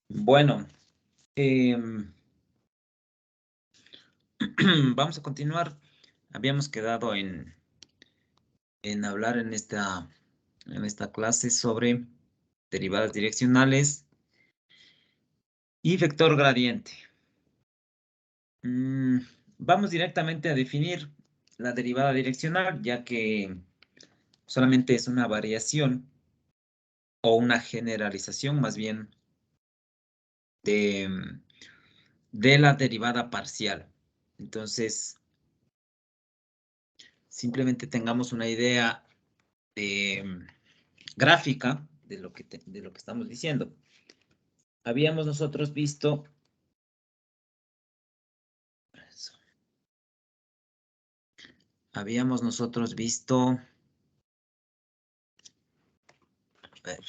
Bueno, vamos a continuar. Habíamos quedado en hablar en esta clase sobre derivadas direccionales y vector gradiente. Vamos directamente a definir la derivada direccional, ya que solamente es una variación o una generalización, más bien, de la derivada parcial. Entonces, simplemente tengamos una idea gráfica de lo que estamos diciendo. Habíamos nosotros visto eso. Habíamos nosotros visto, a ver,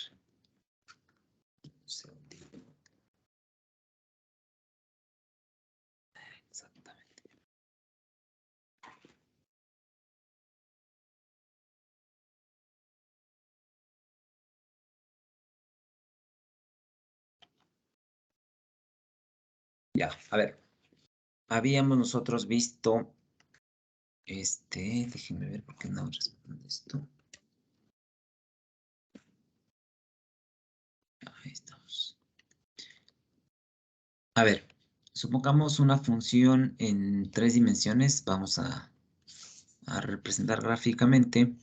un segundito. Exactamente. Ya, a ver. Habíamos nosotros visto, déjenme ver por qué no responde esto. Ahí estamos. A ver, supongamos una función en 3 dimensiones. Vamos a representar gráficamente.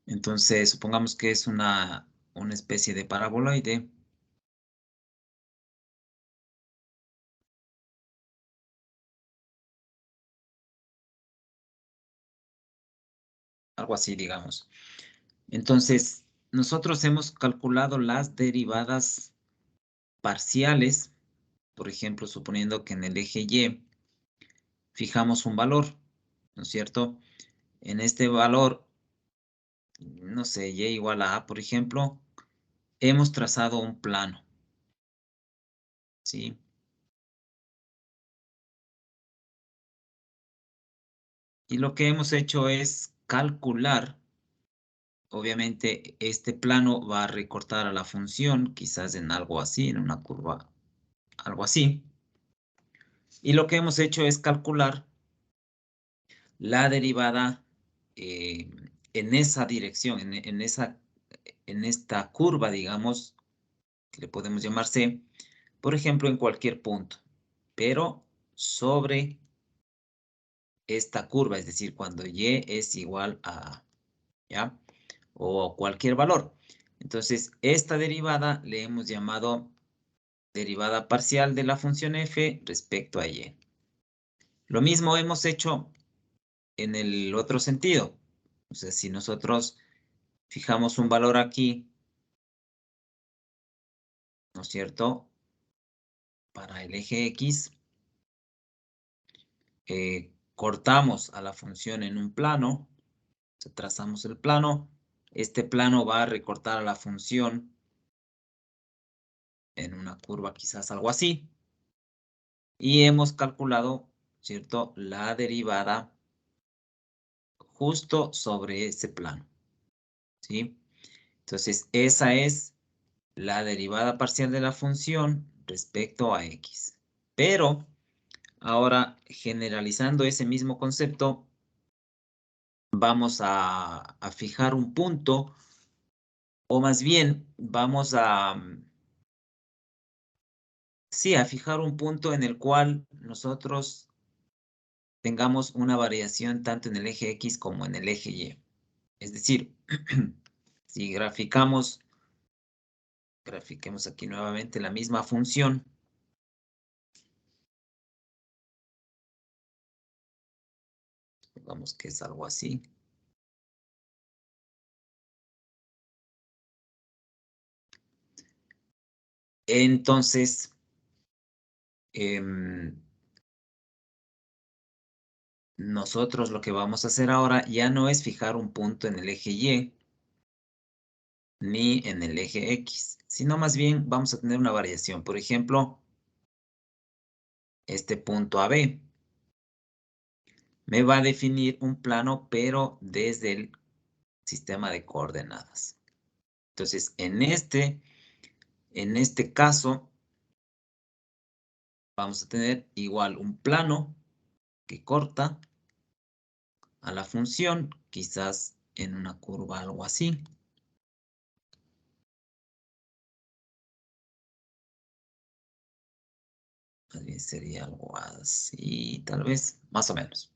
Entonces, supongamos que es una especie de paraboloide. Algo así, digamos. Entonces, nosotros hemos calculado las derivadas parciales, por ejemplo, suponiendo que en el eje Y fijamos un valor, ¿no es cierto? En este valor, no sé, Y igual a A, por ejemplo, hemos trazado un plano, ¿sí? Y lo que hemos hecho es calcular, obviamente, este plano va a recortar a la función, quizás en algo así, en una curva, algo así. Y lo que hemos hecho es calcular la derivada en esa dirección, en esta curva, digamos, que le podemos llamar C, por ejemplo, en cualquier punto, pero sobre esta curva, es decir, cuando Y es igual a, ¿ya? O cualquier valor. Entonces, esta derivada le hemos llamado derivada parcial de la función f respecto a Y. Lo mismo hemos hecho en el otro sentido. O sea, si nosotros fijamos un valor aquí, ¿no es cierto? Para el eje X, cortamos a la función en un plano, trazamos el plano, este plano va a recortar a la función en una curva, quizás algo así, y hemos calculado, ¿cierto?, la derivada justo sobre ese plano, ¿sí? Entonces, esa es la derivada parcial de la función respecto a X. Pero, ahora, generalizando ese mismo concepto, vamos a fijar un punto, o más bien, vamos a, sí, a fijar un punto en el cual nosotros tengamos una variación tanto en el eje X como en el eje Y. Es decir, si grafiquemos aquí nuevamente la misma función, digamos que es algo así. Entonces, nosotros lo que vamos a hacer ahora ya no es fijar un punto en el eje Y, ni en el eje X, sino más bien vamos a tener una variación. Por ejemplo, este punto AB me va a definir un plano, pero desde el sistema de coordenadas. Entonces, en este caso, vamos a tener igual un plano que corta a la función, quizás en una curva algo así. Más bien sería algo así, tal vez, más o menos.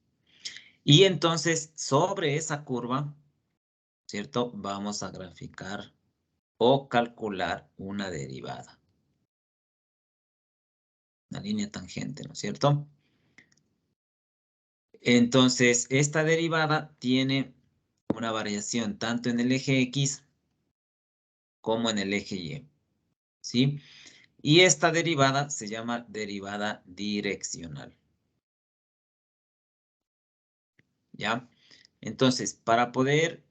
Y entonces, sobre esa curva, ¿cierto? Vamos a graficar o calcular una derivada. Una línea tangente, ¿no es cierto? Entonces, esta derivada tiene una variación tanto en el eje X como en el eje Y, ¿sí? Y esta derivada se llama derivada direccional, ¿ya? Entonces, para poder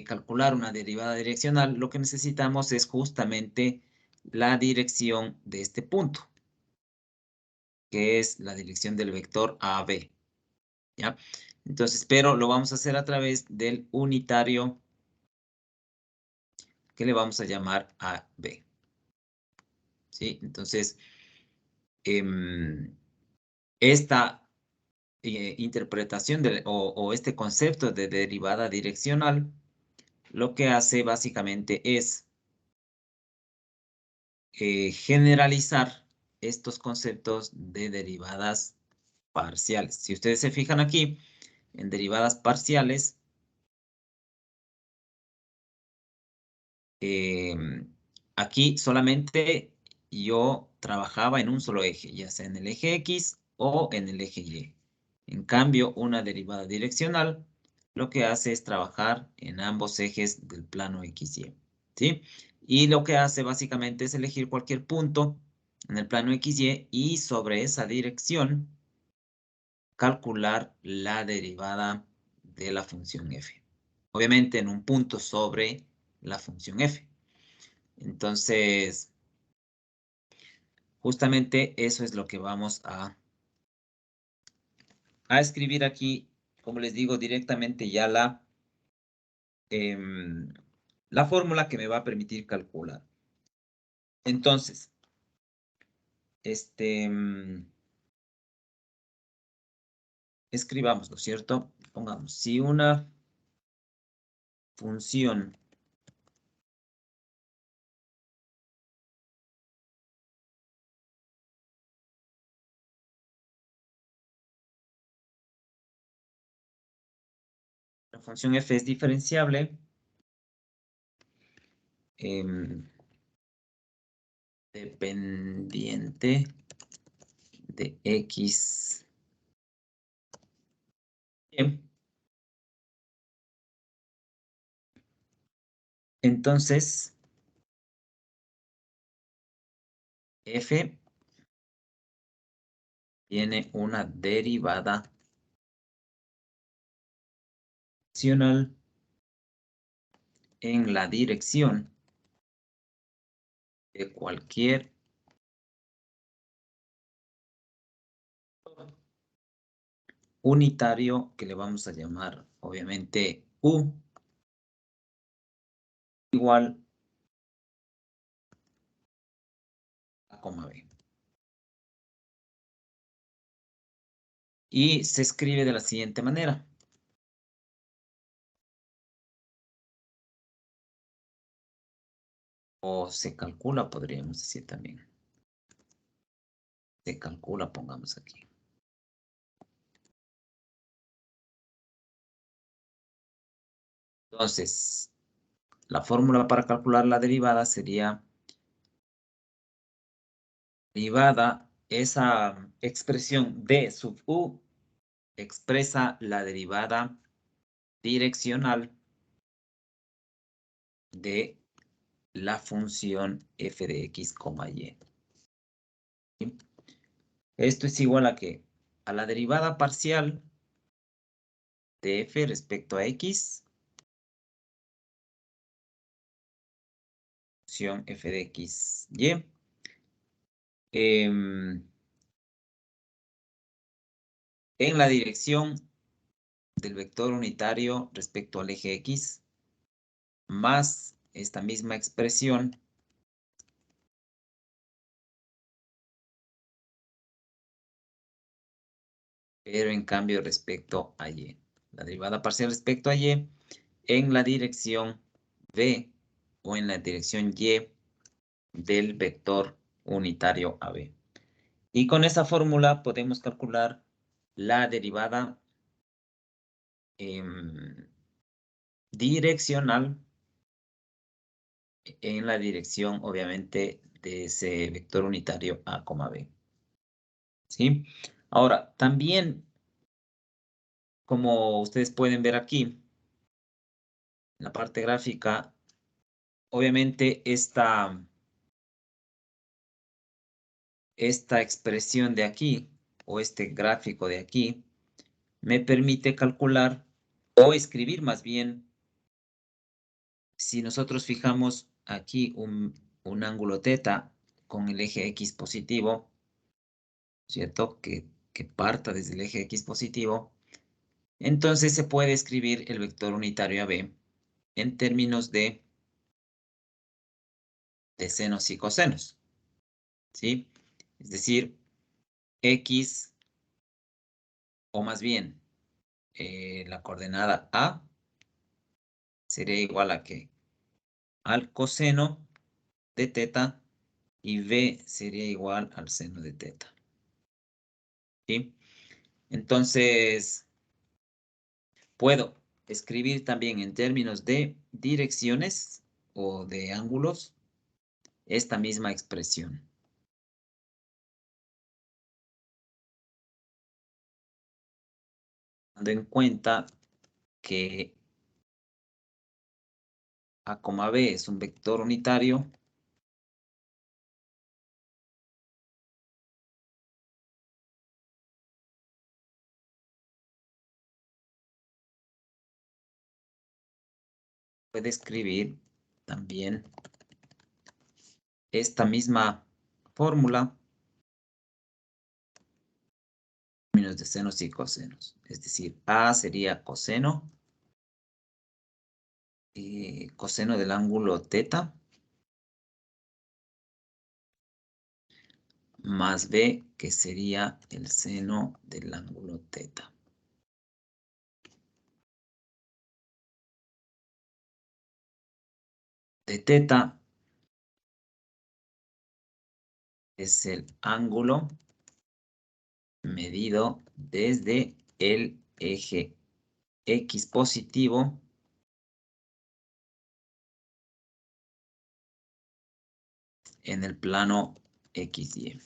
calcular una derivada direccional, lo que necesitamos es justamente la dirección de este punto, que es la dirección del vector AB, ¿ya? Entonces, pero lo vamos a hacer a través del unitario que le vamos a llamar AB, ¿sí? Entonces, esta interpretación o este concepto de derivada direccional lo que hace básicamente es generalizar estos conceptos de derivadas parciales. Si ustedes se fijan aquí, en derivadas parciales, aquí solamente yo trabajaba en un solo eje, ya sea en el eje X o en el eje Y. En cambio, una derivada direccional lo que hace es trabajar en ambos ejes del plano XY, ¿sí? Y lo que hace básicamente es elegir cualquier punto en el plano XY y sobre esa dirección calcular la derivada de la función f. Obviamente en un punto sobre la función f. Entonces, justamente eso es lo que vamos a escribir aquí, como les digo, directamente ya la fórmula que me va a permitir calcular. Entonces, escribamos, ¿no es cierto? Pongamos, si una función la función f es diferenciable, dependiente de x. Bien. Entonces, f tiene una derivada direccional en la dirección de cualquier unitario que le vamos a llamar, obviamente, u igual a coma b. Y se escribe de la siguiente manera. O se calcula, podríamos decir también. Se calcula, pongamos aquí. Entonces, la fórmula para calcular la derivada sería derivada, esa expresión d sub u expresa la derivada direccional de la función f de x, y. ¿Sí? Esto es igual a ¿qué? A la derivada parcial de f respecto a x, función f de x, y. En la dirección del vector unitario respecto al eje x, más esta misma expresión, pero en cambio respecto a y. La derivada parcial respecto a y en la dirección b o en la dirección y del vector unitario AB. Y con esa fórmula podemos calcular la derivada direccional en la dirección, obviamente, de ese vector unitario A, B. ¿Sí? Ahora, también, como ustedes pueden ver aquí, en la parte gráfica, obviamente esta expresión de aquí, o este gráfico de aquí, me permite calcular o escribir más bien, si nosotros fijamos aquí un ángulo θ con el eje X positivo, ¿cierto? Que parta desde el eje X positivo, entonces se puede escribir el vector unitario AB en términos de senos y cosenos, ¿sí? Es decir, X, o más bien, la coordenada A sería igual a ¿qué? Al coseno de θ y B sería igual al seno de θ, ¿sí? Entonces, puedo escribir también en términos de direcciones o de ángulos esta misma expresión. Dando en cuenta que A, B es un vector unitario, puede escribir también esta misma fórmula en términos de senos y cosenos. Es decir, A sería coseno, coseno del ángulo θ, más B, que sería el seno del ángulo θ. De θ es el ángulo medido desde el eje X positivo en el plano XY.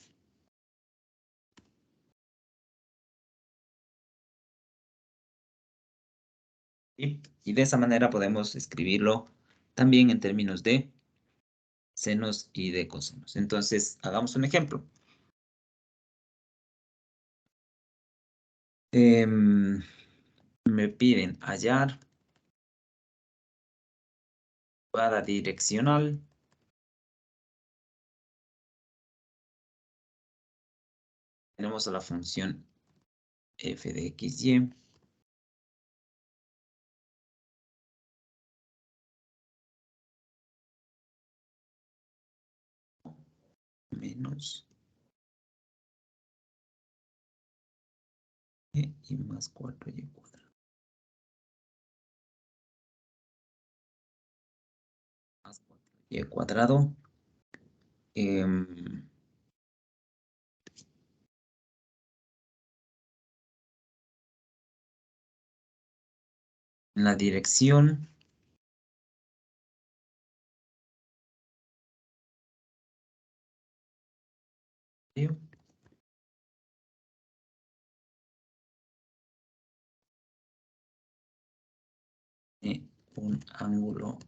¿Sí? Y de esa manera podemos escribirlo también en términos de senos y de cosenos. Entonces, hagamos un ejemplo. Me piden hallar derivada direccional tenemos a la función f de xy menos y más 4y cuadrado. Más 4y cuadrado. En la dirección un ángulo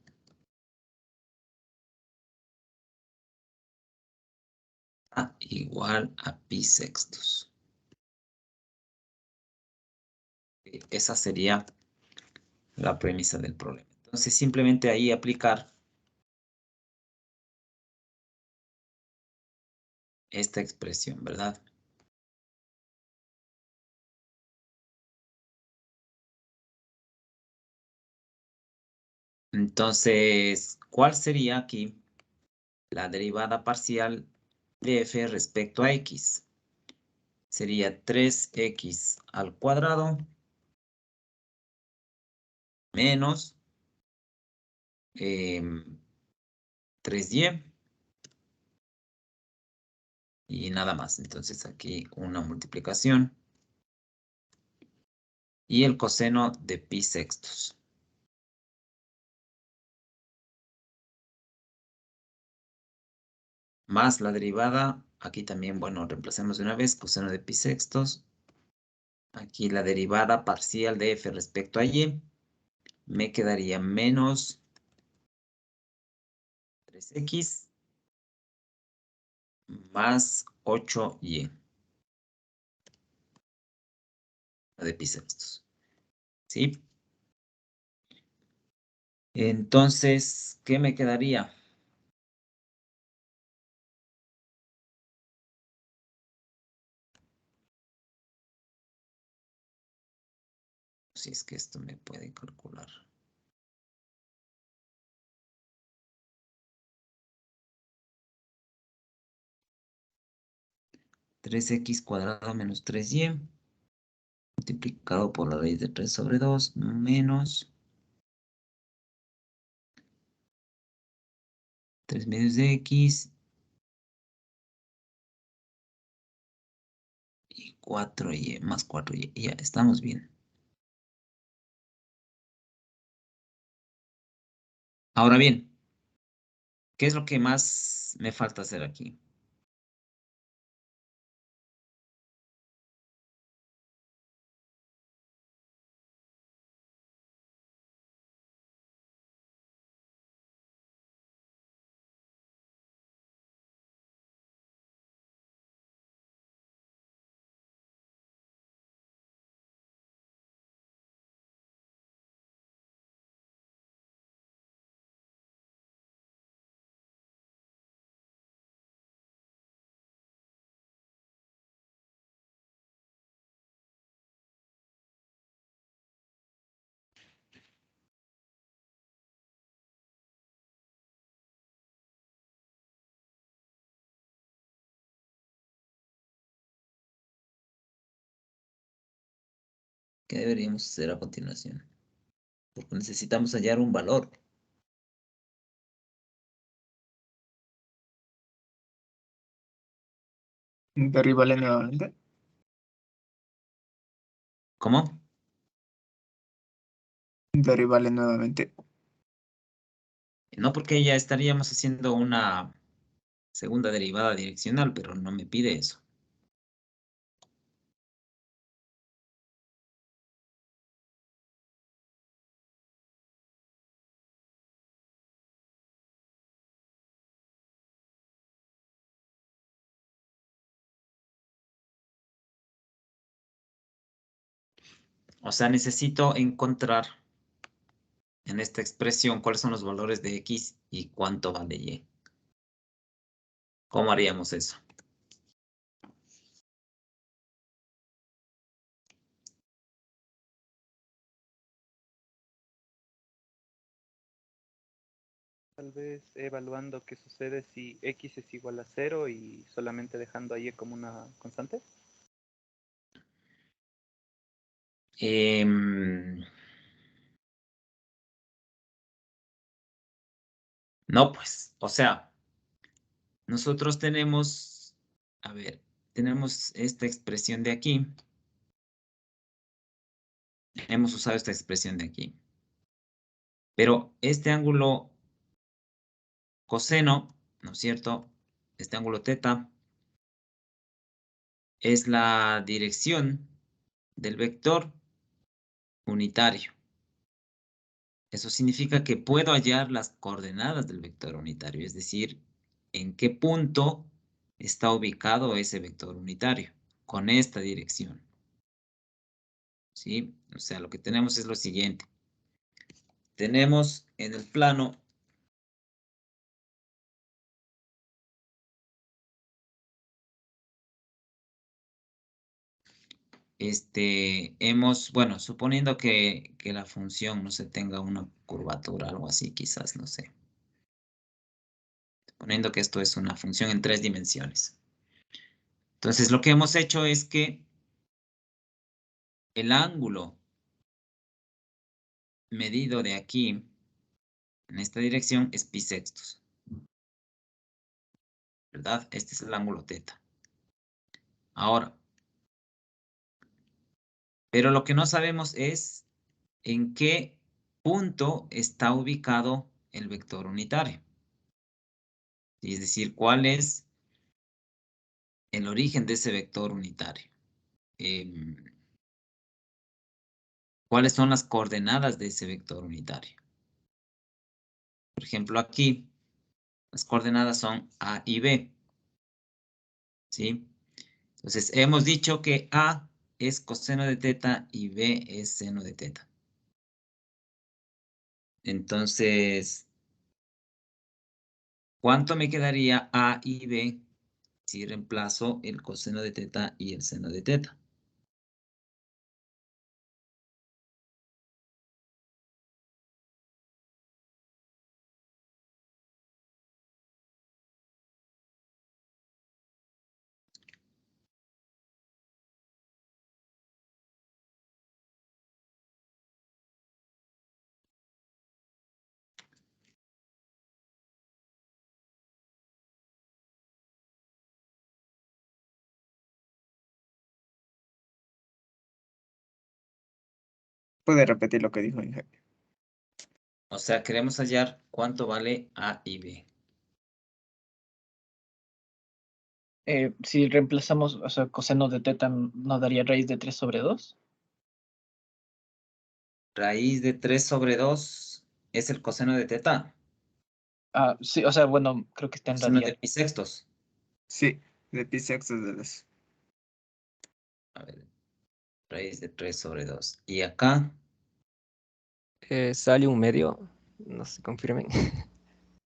igual a pi sextos. Esa sería la premisa del problema. Entonces, simplemente ahí aplicar esta expresión, ¿verdad? Entonces, ¿cuál sería aquí la derivada parcial de f respecto a x? Sería 3x al cuadrado menos 3y y nada más. Entonces aquí una multiplicación y el coseno de pi sextos. Más la derivada, aquí también, bueno, reemplacemos de una vez coseno de pi sextos. Aquí la derivada parcial de f respecto a y me quedaría menos 3x más 8y de pi sextos. ¿Sí? Entonces, ¿qué me quedaría? Si es que esto me puede calcular. 3x cuadrado menos 3y multiplicado por la raíz de 3 sobre 2 menos 3 medios de x y 4y más 4y. Ya, estamos bien. Ahora bien, ¿qué es lo que más me falta hacer aquí? ¿Qué deberíamos hacer a continuación? Porque necesitamos hallar un valor. Derríbale nuevamente. ¿Cómo? Derríbale nuevamente. No, porque ya estaríamos haciendo una segunda derivada direccional, pero no me pide eso. O sea, necesito encontrar en esta expresión cuáles son los valores de x y cuánto vale y. ¿Cómo haríamos eso? Tal vez evaluando qué sucede si x es igual a 0 y solamente dejando a y como una constante. No, pues, o sea, nosotros tenemos, a ver, tenemos esta expresión de aquí. Hemos usado esta expresión de aquí. Pero este ángulo coseno, ¿no es cierto? Este ángulo teta es la dirección del vector unitario. Eso significa que puedo hallar las coordenadas del vector unitario, es decir, en qué punto está ubicado ese vector unitario con esta dirección. ¿Sí? O sea, lo que tenemos es lo siguiente. Tenemos en el plano bueno, suponiendo que la función, no sé, tenga una curvatura, algo así, quizás, no sé. Suponiendo que esto es una función en 3 dimensiones. Entonces, lo que hemos hecho es que el ángulo medido de aquí, en esta dirección, es pi sextos. ¿Verdad? Este es el ángulo teta. Ahora, pero lo que no sabemos es en qué punto está ubicado el vector unitario. Es decir, cuál es el origen de ese vector unitario. ¿Cuáles son las coordenadas de ese vector unitario? Por ejemplo, aquí las coordenadas son A y B. ¿Sí? Entonces, hemos dicho que A es coseno de teta y B es seno de teta. Entonces, ¿cuánto me quedaría A y B si reemplazo el coseno de teta y el seno de teta? ¿Puede repetir lo que dijo Inge? O sea, queremos hallar cuánto vale A y B. Si reemplazamos, o sea, coseno de teta nos daría raíz de 3 sobre 2. Raíz de 3 sobre 2 es el coseno de teta. Ah, sí, o sea, bueno, creo que está en Coseno de radial. pi sextos. Sí, de pi sextos de las. A ver, raíz de 3 sobre 2. Y acá, Sale un medio, no se confirmen.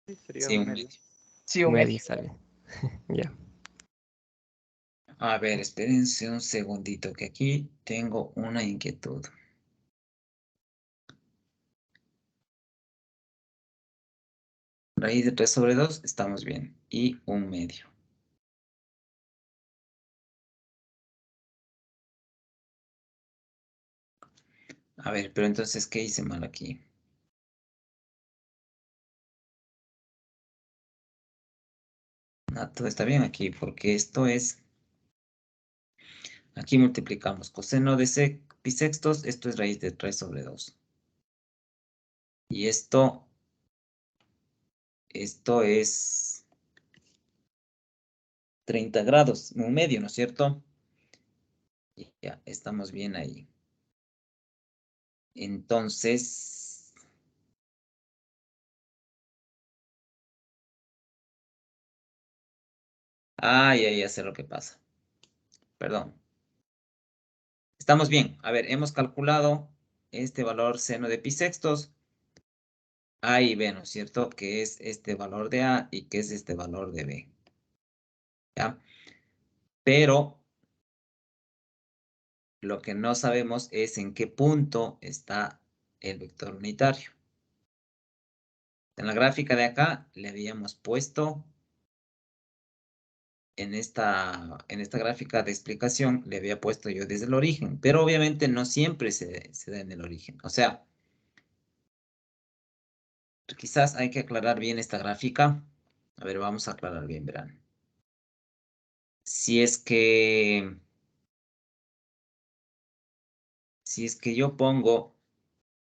Sí, sería sí, un un medio. medio. Sí, Un un medio medio. sale. Ya. A ver, espérense un segundito, que aquí tengo una inquietud. Raíz de 3 sobre 2, estamos bien. Y un medio. A ver, pero entonces, ¿qué hice mal aquí? No, todo está bien aquí, porque esto es... Aquí multiplicamos coseno de pi sextos, esto es raíz de 3 sobre 2. Y esto es 30 grados, un medio, ¿no es cierto? Y ya, estamos bien ahí. Entonces, ya sé lo que pasa. Perdón. Estamos bien. A ver, hemos calculado este valor seno de pi sextos, A y B, ¿no es cierto? Que es este valor de A y que es este valor de B. ¿Ya? Pero lo que no sabemos es en qué punto está el vector unitario. En la gráfica de acá le habíamos puesto, en esta gráfica de explicación, le había puesto yo desde el origen, pero obviamente no siempre se da en el origen. O sea, quizás hay que aclarar bien esta gráfica. A ver, vamos a aclarar bien, verán. Si es que yo pongo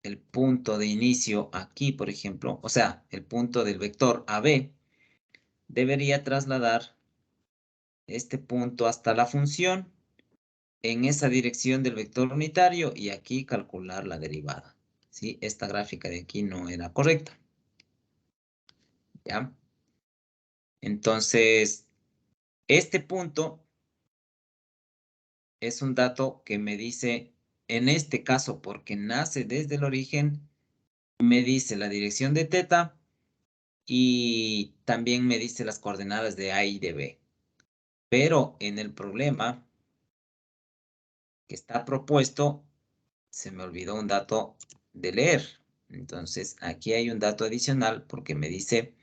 el punto de inicio aquí, por ejemplo, o sea, el punto del vector AB, debería trasladar este punto hasta la función en esa dirección del vector unitario y aquí calcular la derivada. ¿Sí? Esta gráfica de aquí no era correcta. ¿Ya? Entonces, este punto es un dato que me dice, en este caso, porque nace desde el origen, me dice la dirección de teta y también me dice las coordenadas de A y de B. Pero en el problema que está propuesto, se me olvidó un dato de leer. Entonces, aquí hay un dato adicional porque me dice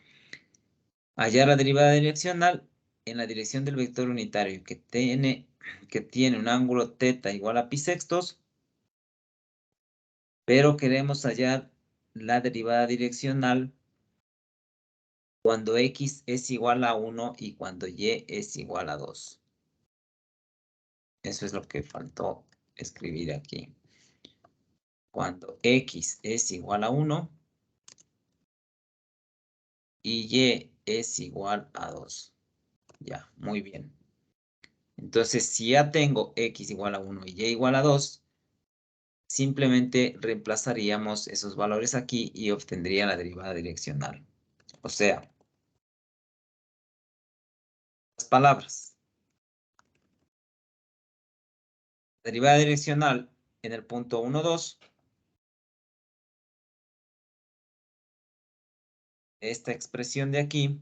hallar la derivada direccional en la dirección del vector unitario que tiene un ángulo θ igual a pi sextos, pero queremos hallar la derivada direccional cuando x es igual a 1 y cuando y es igual a 2. Eso es lo que faltó escribir aquí. Cuando x es igual a 1 y y es igual a 2. Ya, muy bien. Entonces, si ya tengo x igual a 1 y y igual a 2, simplemente reemplazaríamos esos valores aquí y obtendría la derivada direccional. O sea, las palabras. Derivada direccional en el punto 1, 2. Esta expresión de aquí,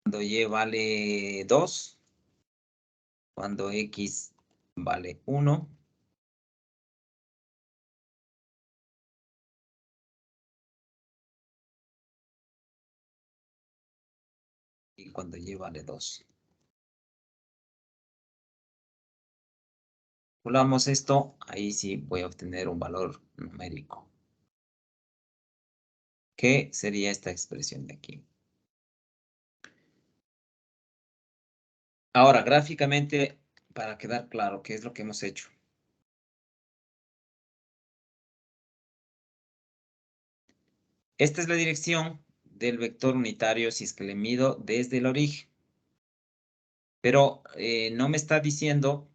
cuando y vale 2, cuando x vale 1, y cuando y vale 2. Calculamos esto, ahí sí voy a obtener un valor numérico. ¿Qué sería esta expresión de aquí? Ahora, gráficamente, para quedar claro qué es lo que hemos hecho. Esta es la dirección del vector unitario si es que le mido desde el origen. Pero no me está diciendo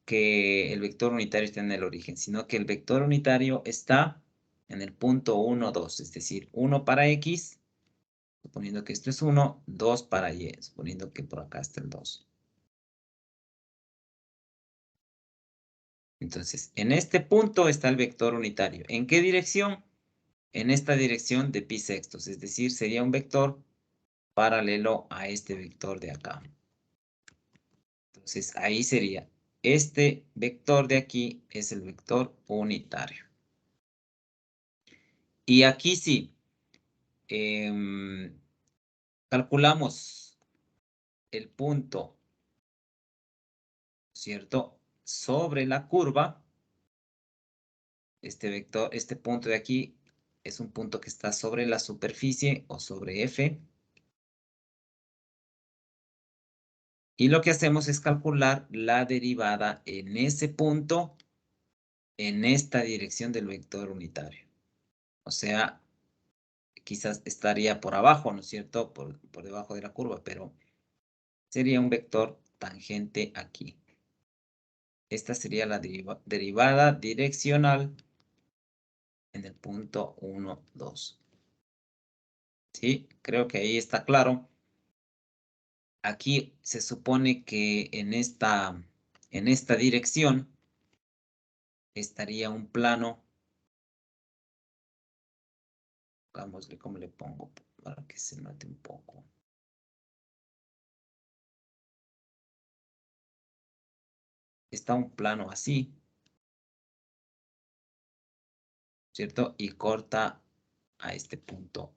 que el vector unitario está en el origen, sino que el vector unitario está en el punto 1, 2, es decir, 1 para x, suponiendo que esto es 1, 2 para y, suponiendo que por acá está el 2. Entonces, en este punto está el vector unitario. ¿En qué dirección? En esta dirección de pi sextos, es decir, sería un vector paralelo a este vector de acá. Entonces, ahí sería, este vector de aquí es el vector unitario. Y aquí sí, calculamos el punto, ¿cierto? Sobre la curva, este vector, este punto de aquí es un punto que está sobre la superficie o sobre F. Y lo que hacemos es calcular la derivada en ese punto, en esta dirección del vector unitario. O sea, quizás estaría por abajo, ¿no es cierto? Por debajo de la curva, pero sería un vector tangente aquí. Esta sería la derivada direccional en el punto 1, 2. ¿Sí? Creo que ahí está claro. Aquí se supone que en esta dirección estaría un plano. Hagámosle cómo le pongo para que se note un poco. Está un plano así, ¿cierto? Y corta a este punto,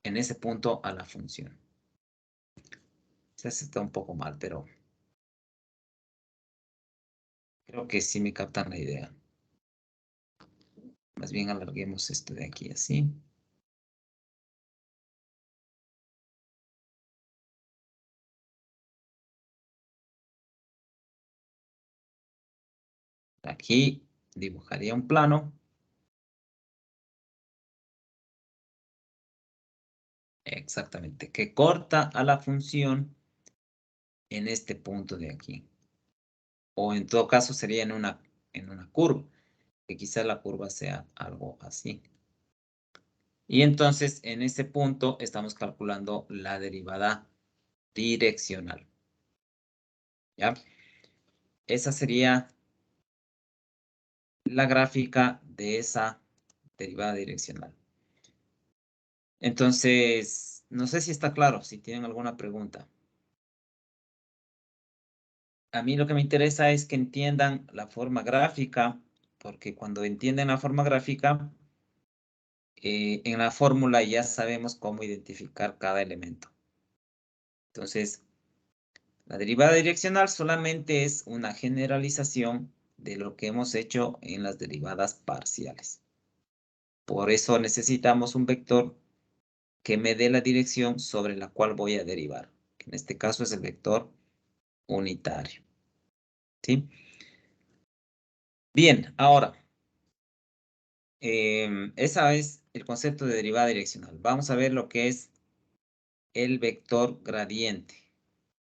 en ese punto a la función. Quizás está un poco mal, pero creo que sí me captan la idea. Más bien alarguemos esto de aquí así. Aquí dibujaría un plano. Exactamente, que corta a la función en este punto de aquí. O en todo caso sería en una curva, que quizá la curva sea algo así. Y entonces en ese punto estamos calculando la derivada direccional. ¿Ya? Esa sería la gráfica de esa derivada direccional. Entonces, no sé si está claro, si tienen alguna pregunta. a mí lo que me interesa es que entiendan la forma gráfica, porque cuando entienden la forma gráfica, en la fórmula ya sabemos cómo identificar cada elemento. Entonces, la derivada direccional solamente es una generalización de lo que hemos hecho en las derivadas parciales. Por eso necesitamos un vector que me dé la dirección sobre la cual voy a derivar. En este caso es el vector unitario. ¿Sí? Bien, ahora, ese es el concepto de derivada direccional. Vamos a ver lo que es el vector gradiente.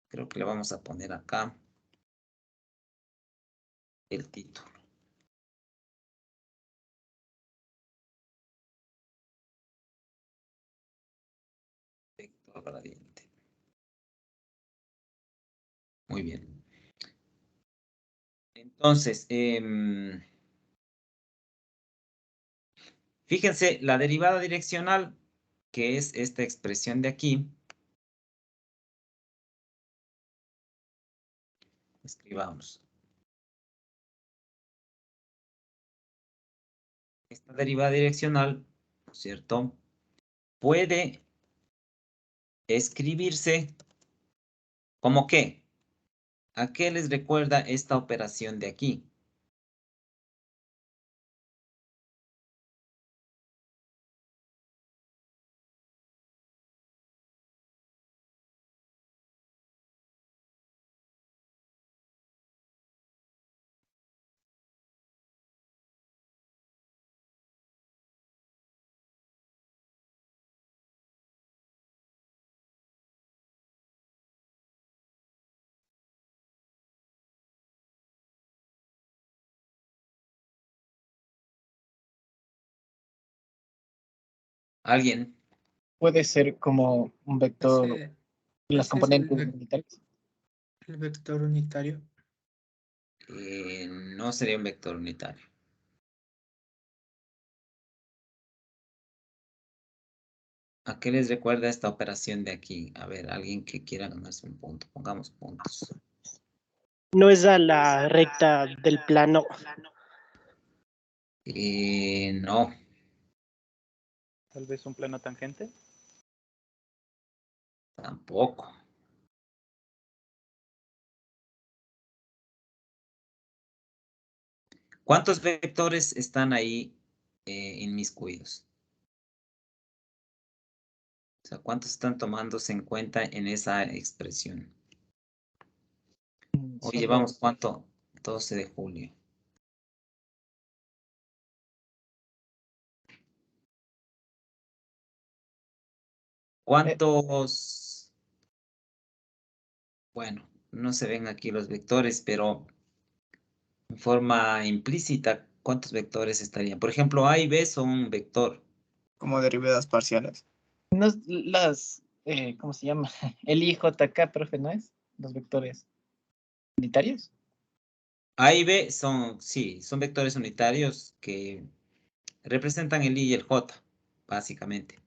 Creo que le vamos a poner acá el título. Vector gradiente. Muy bien. Entonces, fíjense, la derivada direccional, que es esta expresión de aquí, escribamos. Esta derivada direccional, ¿no es cierto?, puede escribirse como ¿qué? ¿A qué les recuerda esta operación de aquí? ¿Alguien? Puede ser como un vector, Ese, las ese es el, componentes unitarias. el vector unitario. No sería un vector unitario. ¿A qué les recuerda esta operación de aquí? A ver, alguien que quiera ganarse un punto. Pongamos puntos. No es a la recta del plano. No, Tal vez un plano tangente. tampoco. ¿Cuántos vectores están ahí inmiscuidos? O sea, ¿cuántos están tomándose en cuenta en esa expresión? Hoy Solo- llevamos, ¿cuánto? 12 de julio. ¿Cuántos? Bueno, no se ven aquí los vectores, pero en forma implícita, ¿cuántos vectores estarían? Por ejemplo, A y B son un vector. Como derivadas parciales. no es las, ¿cómo se llama? El IJK, profe, ¿no es? Los vectores unitarios. A y B son, sí, son vectores unitarios que representan el I y el J, básicamente.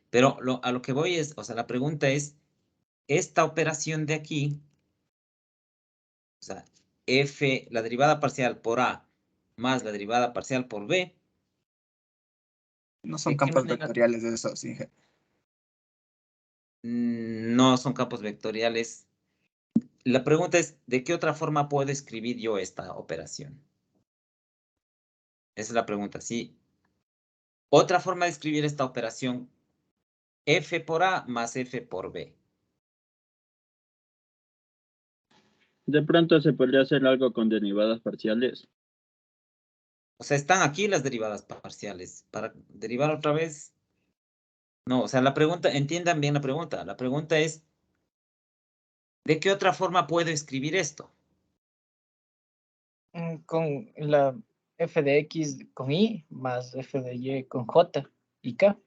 Pero a lo que voy es, o sea, la pregunta es, esta operación de aquí, o sea, F, la derivada parcial por A más la derivada parcial por B, No son ¿de qué campos manera? vectoriales de esos, Inge. No son campos vectoriales. La pregunta es, ¿de qué otra forma puedo escribir yo esta operación? Esa es la pregunta, sí. Otra forma de escribir esta operación, F por A más F por B. De pronto se podría hacer algo con derivadas parciales. O sea, están aquí las derivadas parciales. Para derivar otra vez. No, o sea, la pregunta, entiendan bien la pregunta. La pregunta es, ¿de qué otra forma puedo escribir esto? Con la f de x con i más f de y con j y k.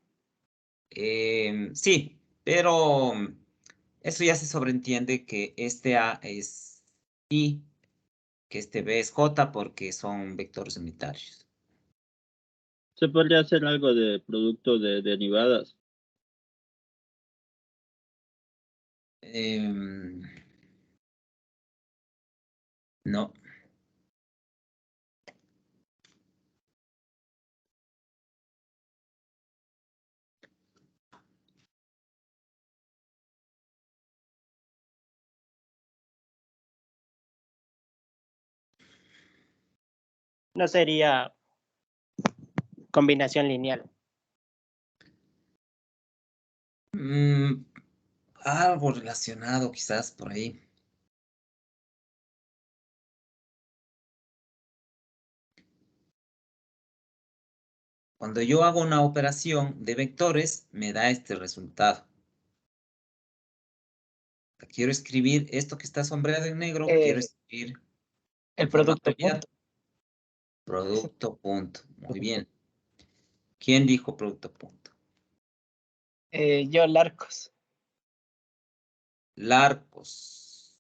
Sí, pero eso ya se sobreentiende que este A es I, que este B es J porque son vectores unitarios. Se podría hacer algo de producto de derivadas. Em, No. No sería combinación lineal. Algo relacionado quizás por ahí. Cuando yo hago una operación de vectores, me da este resultado. Quiero escribir esto que está sombreado en negro, quiero escribir El en forma producto sólida. punto. Producto punto. Muy bien. ¿Quién dijo producto punto? Yo, Larcos. Larcos.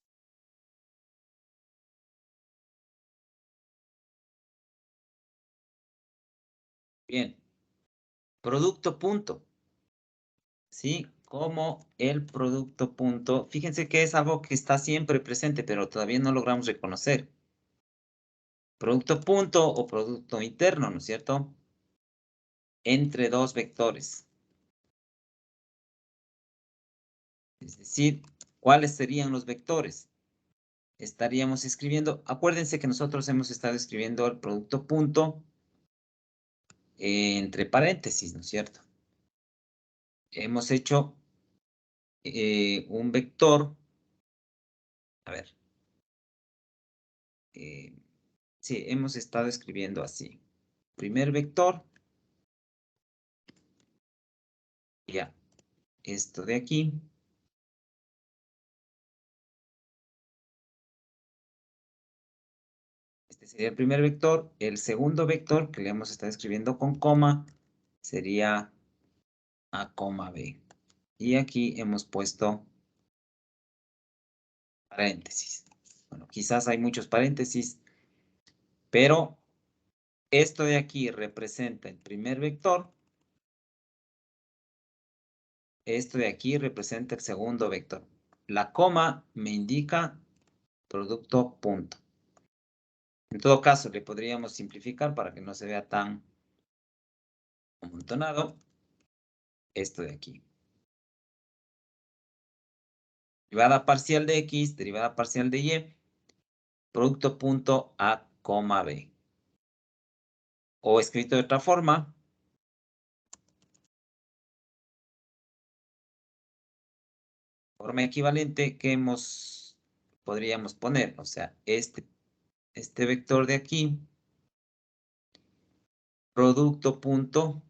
Bien. Producto punto. ¿Sí? Como el producto punto. Fíjense que es algo que está siempre presente, pero todavía no logramos reconocer. Producto punto o producto interno, ¿no es cierto? Entre dos vectores. Es decir, ¿cuáles serían los vectores? Estaríamos escribiendo, acuérdense que nosotros hemos estado escribiendo el producto punto entre paréntesis, ¿no es cierto? Hemos hecho un vector, a ver, sí, hemos estado escribiendo así. Primer vector, ya, esto de aquí. Este sería el primer vector. El segundo vector, que le hemos estado escribiendo con coma, sería A, B. Y aquí hemos puesto paréntesis. Bueno, quizás hay muchos paréntesis, pero esto de aquí representa el primer vector. Esto de aquí representa el segundo vector. La coma me indica producto punto. En todo caso, le podríamos simplificar para que no se vea tan amontonado. Esto de aquí. Derivada parcial de X, derivada parcial de Y, producto punto A, B. O escrito de otra forma, forma equivalente que podríamos poner, o sea, este vector de aquí, producto punto,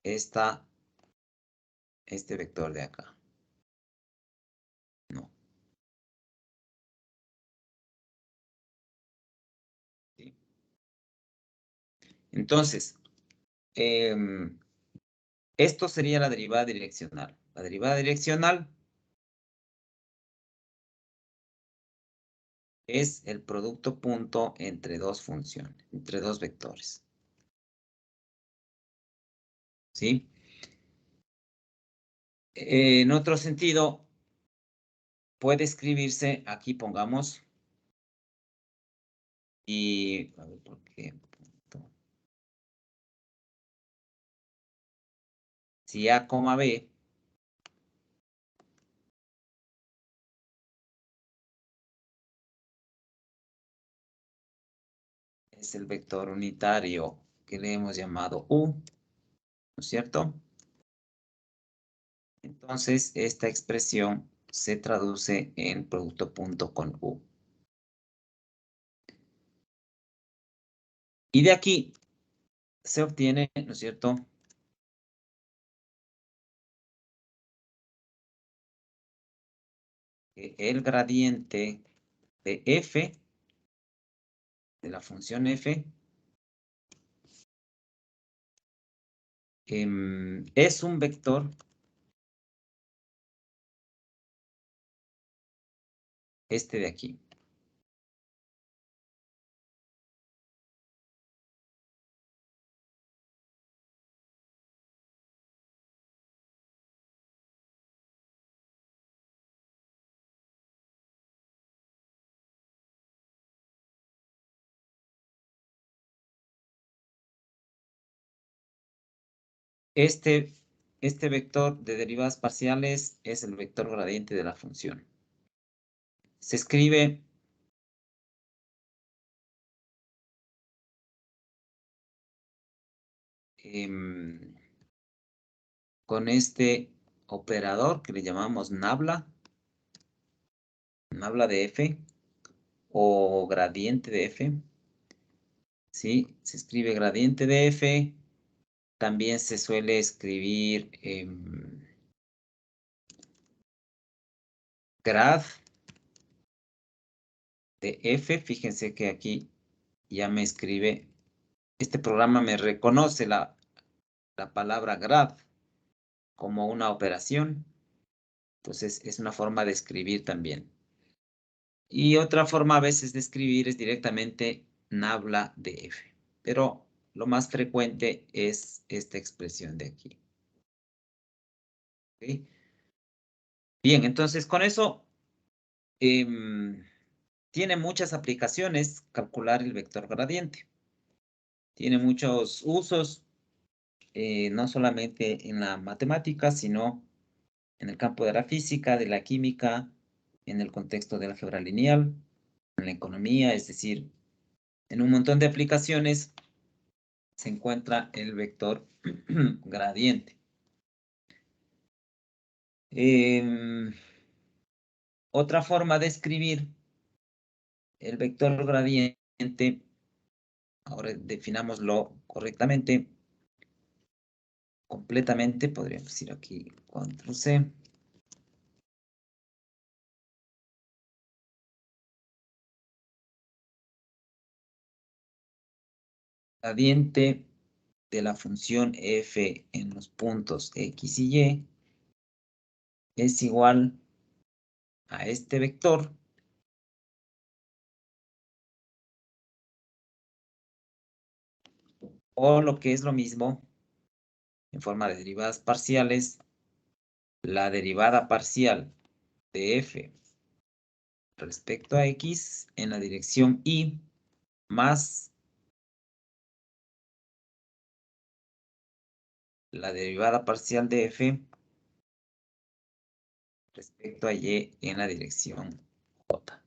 este vector de acá. No. ¿Sí? Entonces, esto sería la derivada direccional. La derivada direccional es el producto punto entre dos funciones, entre dos vectores. ¿Sí? En otro sentido, puede escribirse, aquí pongamos, y, a ver, ¿por qué? Punto. Si A, B, es el vector unitario que le hemos llamado U, ¿no es cierto? Entonces, esta expresión se traduce en producto punto con U. Y de aquí se obtiene, ¿no es cierto?, que el gradiente de f, de la función f, es un vector este de aquí. este vector de derivadas parciales es el vector gradiente de la función. Se escribe con este operador que le llamamos nabla de f o gradiente de f. ¿Sí? Se escribe gradiente de f. También se suele escribir grad de f. Fíjense que aquí ya me escribe, este programa me reconoce la palabra grad como una operación. Entonces es una forma de escribir también. Y otra forma a veces de escribir es directamente nabla de f. Pero lo más frecuente es esta expresión de aquí. ¿Okay? Bien, entonces con eso tiene muchas aplicaciones calcular el vector gradiente. Tiene muchos usos, no solamente en la matemática, sino en el campo de la física, de la química, en el contexto de la álgebra lineal, en la economía, es decir, en un montón de aplicaciones se encuentra el vector gradiente. Otra forma de escribir el vector gradiente, ahora definámoslo correctamente, completamente, podríamos decir aquí control C. Gradiente de la función f en los puntos x y y es igual a este vector o lo que es lo mismo en forma de derivadas parciales, la derivada parcial de f respecto a x en la dirección y más la derivada parcial de f respecto a y en la dirección j.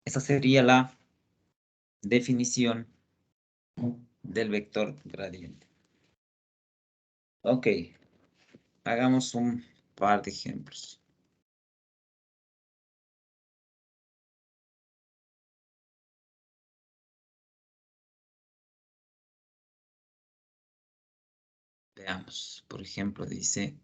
Esa sería la definición del vector gradiente. Ok, hagamos un par de ejemplos. Veamos, por ejemplo, dice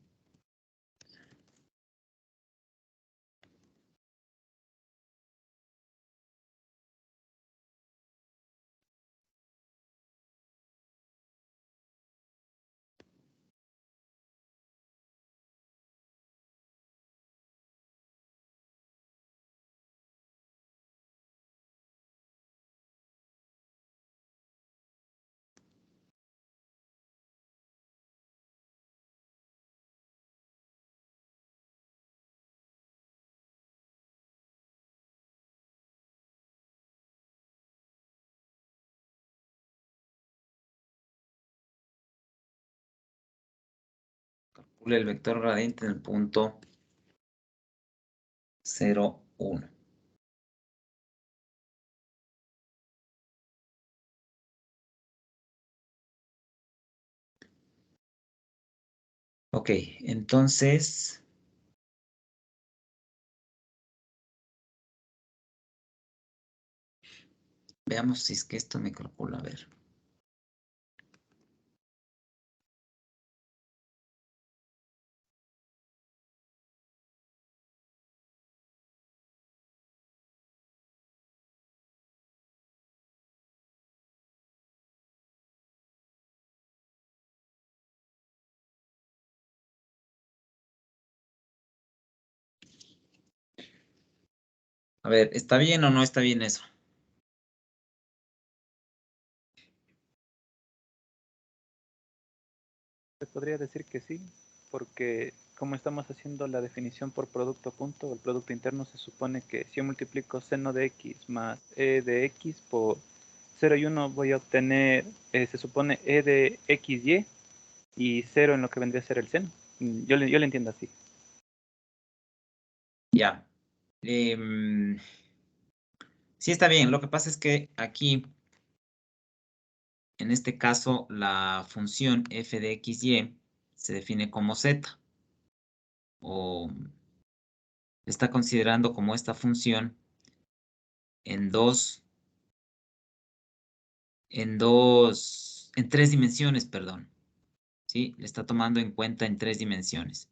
calcule el vector gradiente en el punto 0, 1. Ok, entonces veamos si es que esto me calcula. A ver. A ver, ¿está bien o no está bien eso? Se podría decir que sí, porque como estamos haciendo la definición por producto punto, el producto interno, se supone que si yo multiplico seno de x más e de x por 0 y 1 voy a obtener, se supone, e de xy y 0 en lo que vendría a ser el seno. Yo le entiendo así. Ya. Sí, está bien. Lo que pasa es que aquí, en este caso, la función f de xy se define como z. O está considerando como esta función en tres dimensiones, perdón. ¿Sí? Le está tomando en cuenta en 3 dimensiones.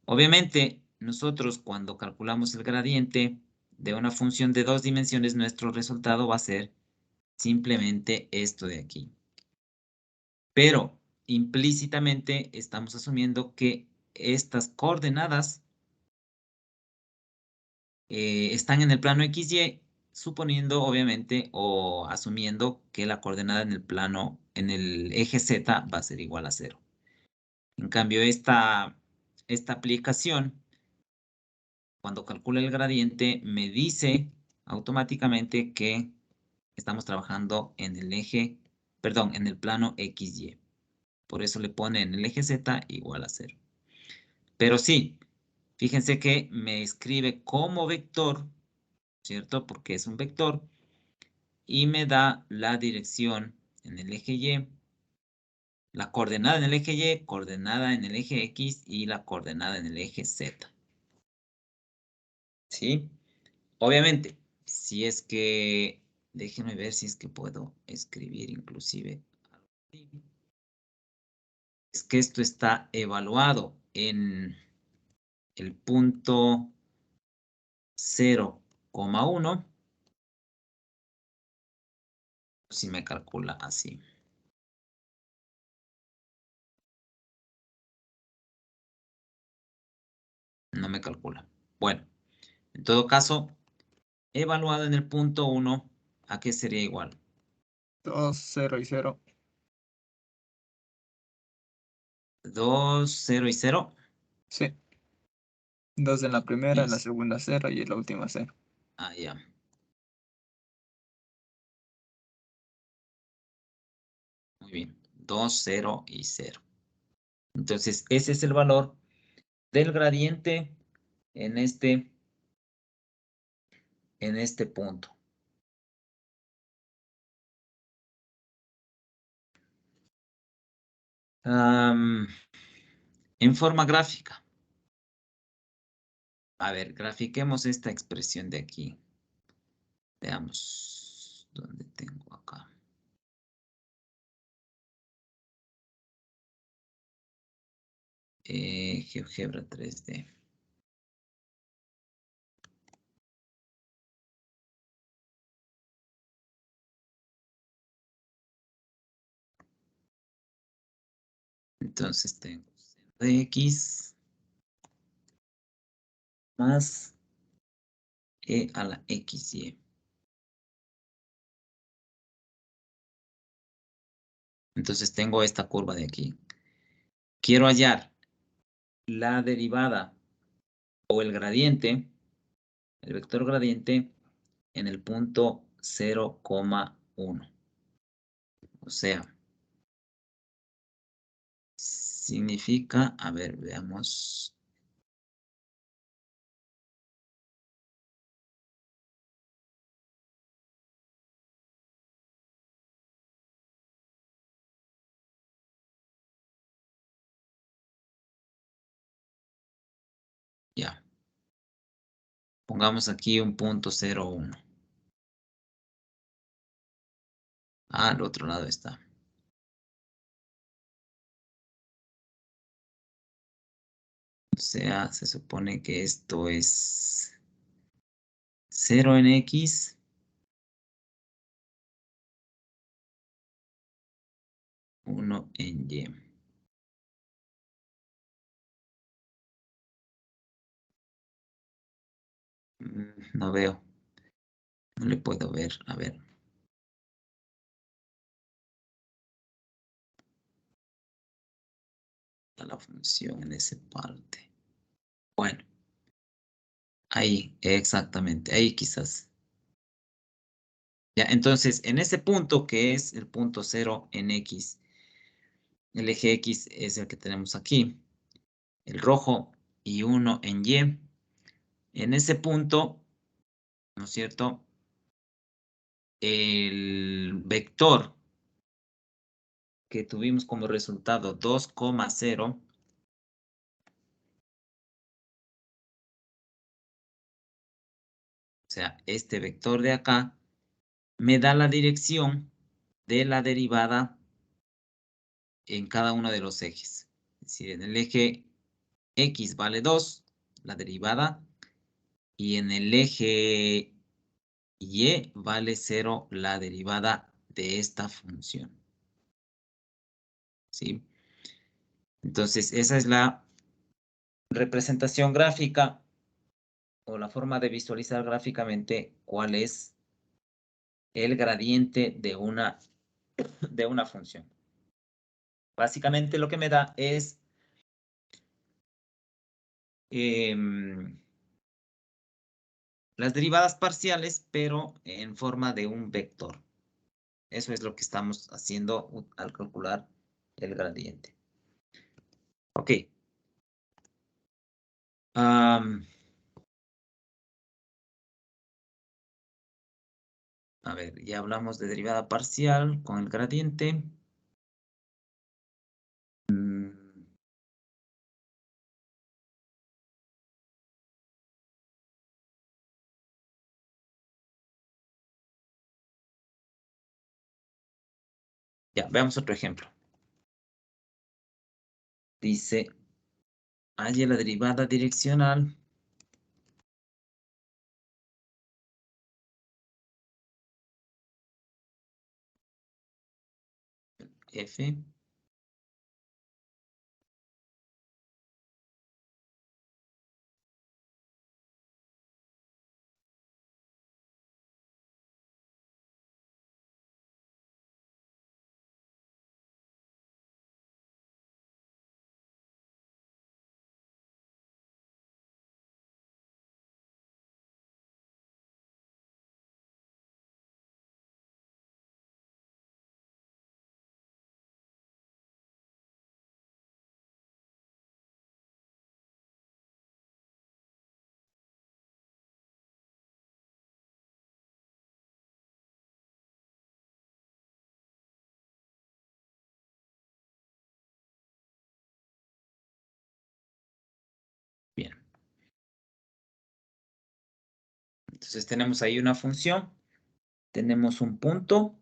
Obviamente, nosotros cuando calculamos el gradiente de una función de 2 dimensiones, nuestro resultado va a ser simplemente esto de aquí. Pero implícitamente estamos asumiendo que estas coordenadas están en el plano XY, suponiendo obviamente o asumiendo que la coordenada en el plano, en el eje Z va a ser igual a 0. En cambio, esta aplicación, cuando calcula el gradiente, me dice automáticamente que estamos trabajando en el eje, perdón, en el plano XY. Por eso le pone en el eje Z igual a 0. Pero sí, fíjense que me escribe como vector, ¿cierto? Porque es un vector. Y me da la dirección en el eje Y, la coordenada en el eje Y, coordenada en el eje X y la coordenada en el eje Z. ¿Sí? Obviamente, si es que, déjenme ver si es que puedo escribir inclusive algo así. Es que esto está evaluado en el punto 0,1. Si me calcula así. No me calcula. Bueno, en todo caso, evaluado en el punto 1, ¿a qué sería igual? 2, 0 y 0. 2, 0 y 0. Sí. 2 en la primera, en la Listo. segunda 0 y en la última 0. Ah, ya. Muy bien. 2, 0 y 0. Entonces, ese es el valor del gradiente en este punto. En forma gráfica. A ver, grafiquemos esta expresión de aquí. Veamos dónde tengo acá. GeoGebra 3D. Entonces tengo de X más E a la XY. Entonces tengo esta curva de aquí. Quiero hallar la derivada o el gradiente, el vector gradiente en el punto 0,1. O sea, significa, a ver, veamos. Ya. Pongamos aquí un punto 0,1. Ah, al otro lado está. O sea, se supone que esto es 0 en X. 1 en Y. No veo. No le puedo ver. A ver. La función en esa parte. Bueno. Ahí, exactamente. Ahí quizás. Ya, entonces, en ese punto que es el punto 0 en X, el eje X es el que tenemos aquí, el rojo, y 1 en Y. En ese punto, ¿no es cierto? El vector que tuvimos como resultado 2,0, o sea, este vector de acá, me da la dirección de la derivada en cada uno de los ejes. Es decir, en el eje X vale 2, la derivada, y en el eje Y vale 0, la derivada de esta función. ¿Sí? Entonces, esa es la representación gráfica o la forma de visualizar gráficamente cuál es el gradiente de una función. Básicamente lo que me da es las derivadas parciales, pero en forma de un vector. Eso es lo que estamos haciendo al calcular el gradiente. Ok. A ver, ya hablamos de derivada parcial con el gradiente. Ya, veamos otro ejemplo. Dice, halle la derivada direccional f Bien. Entonces tenemos ahí una función, tenemos un punto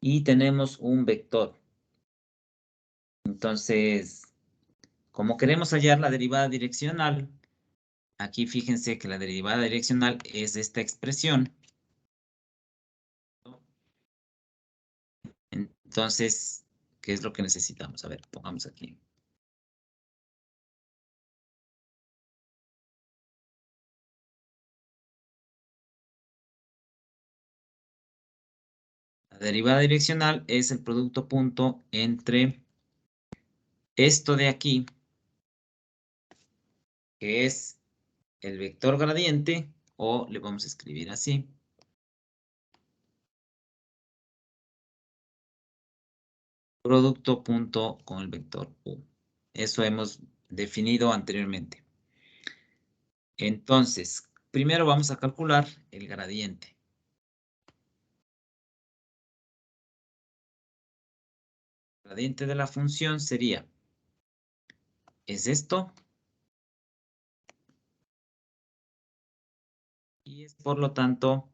y tenemos un vector. Entonces, como queremos hallar la derivada direccional, aquí fíjense que la derivada direccional es esta expresión. Entonces, ¿qué es lo que necesitamos? A ver, pongamos aquí. La derivada direccional es el producto punto entre esto de aquí, que es el vector gradiente, o le vamos a escribir así. Producto punto con el vector U. Eso hemos definido anteriormente. Entonces, primero vamos a calcular el gradiente. El gradiente de la función sería, es esto, y es por lo tanto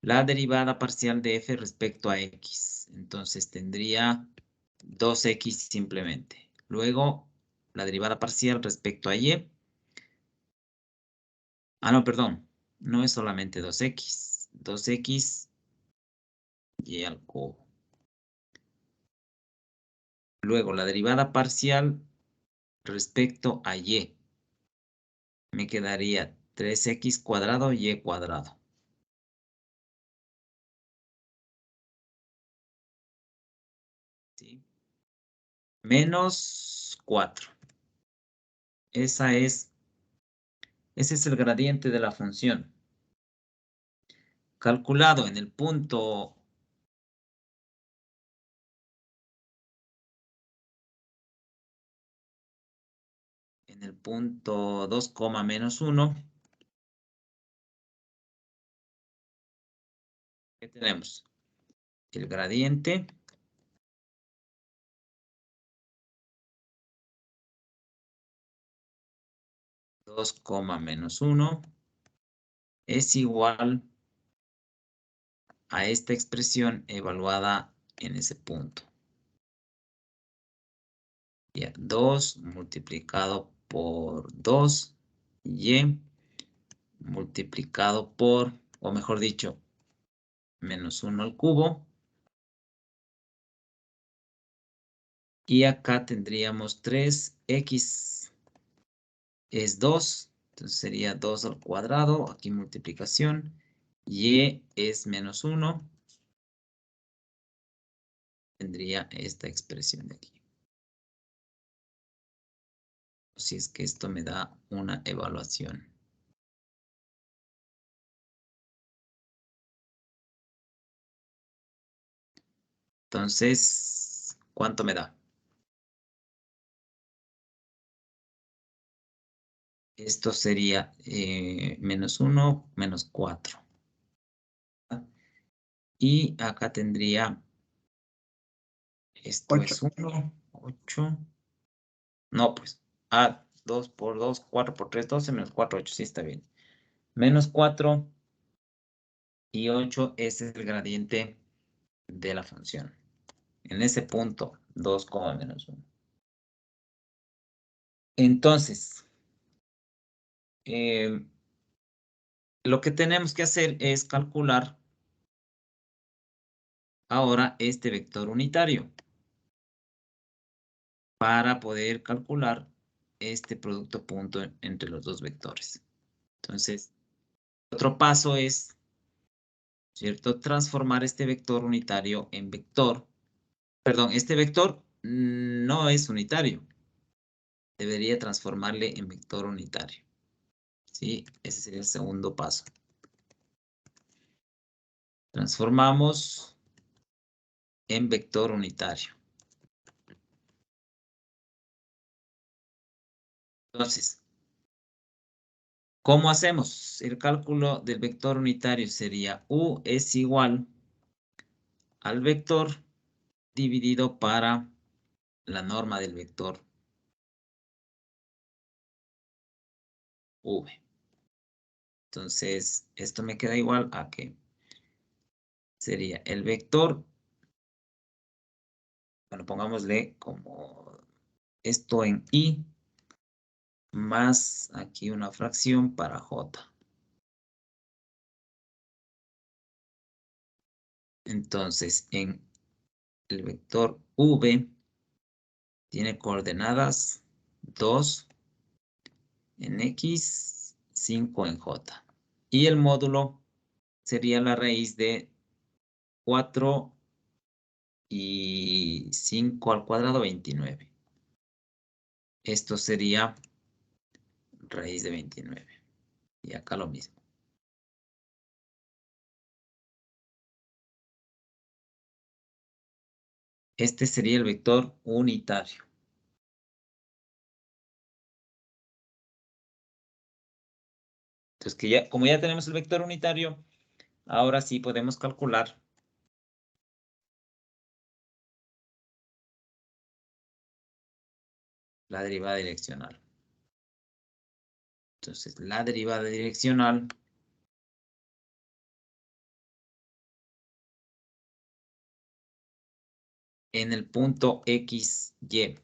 la derivada parcial de f respecto a x. Entonces tendría 2x simplemente. Luego, la derivada parcial respecto a y. Ah, no, perdón. No es solamente 2x. 2x y al cubo. Luego, la derivada parcial respecto a y. Me quedaría 3x cuadrado y cuadrado. ¿Sí? Menos 4. Ese es el gradiente de la función. calculado en el punto en el punto 2, menos 1, ¿qué tenemos? El gradiente menos 1 es igual a esta expresión evaluada en ese punto. Ya, 2 multiplicado por 2, y multiplicado por, o mejor dicho, menos 1 al cubo. Y acá tendríamos 3x es 2, entonces sería 2 al cuadrado, aquí multiplicación, y es menos 1, tendría esta expresión de aquí. Si es que esto me da una evaluación. Entonces, ¿cuánto me da? Esto sería menos 1, menos 4. Y acá tendría, esto es 1, 8. No, pues, 2 por 2, 4 por 3, 12, menos 4, 8, sí está bien. Menos 4 y 8 es el gradiente de la función. En ese punto, 2, menos 1. Entonces, lo que tenemos que hacer es calcular ahora este vector unitario para poder calcular este producto punto entre los dos vectores. Entonces, otro paso es, ¿cierto?, transformar este vector unitario en vector. Perdón, este vector no es unitario. Debería transformarle en vector unitario. ¿Sí? Ese sería el segundo paso. Transformamos en vector unitario. Entonces, ¿cómo hacemos? El cálculo del vector unitario sería U es igual al vector dividido para la norma del vector V. Entonces, esto me queda igual a que sería el vector, bueno, pongámosle como esto en I, más aquí una fracción para J. Entonces, en el vector V tiene coordenadas 2 en X, 5 en J. Y el módulo sería la raíz de 4 y 5 al cuadrado, 29. Esto sería raíz de 29. Y acá lo mismo. Este sería el vector unitario. Entonces, como ya tenemos el vector unitario, ahora sí podemos calcular la derivada direccional. Entonces, la derivada direccional en el punto XY.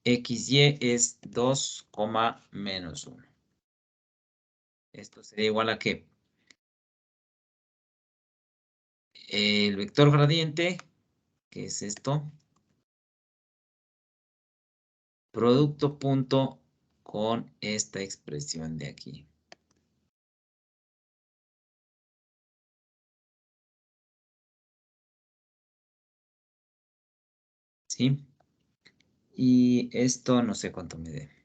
XY es 2, menos 1. Esto sería igual a que el vector gradiente, que es esto, producto punto con esta expresión de aquí. ¿Sí? Y esto no sé cuánto me dé.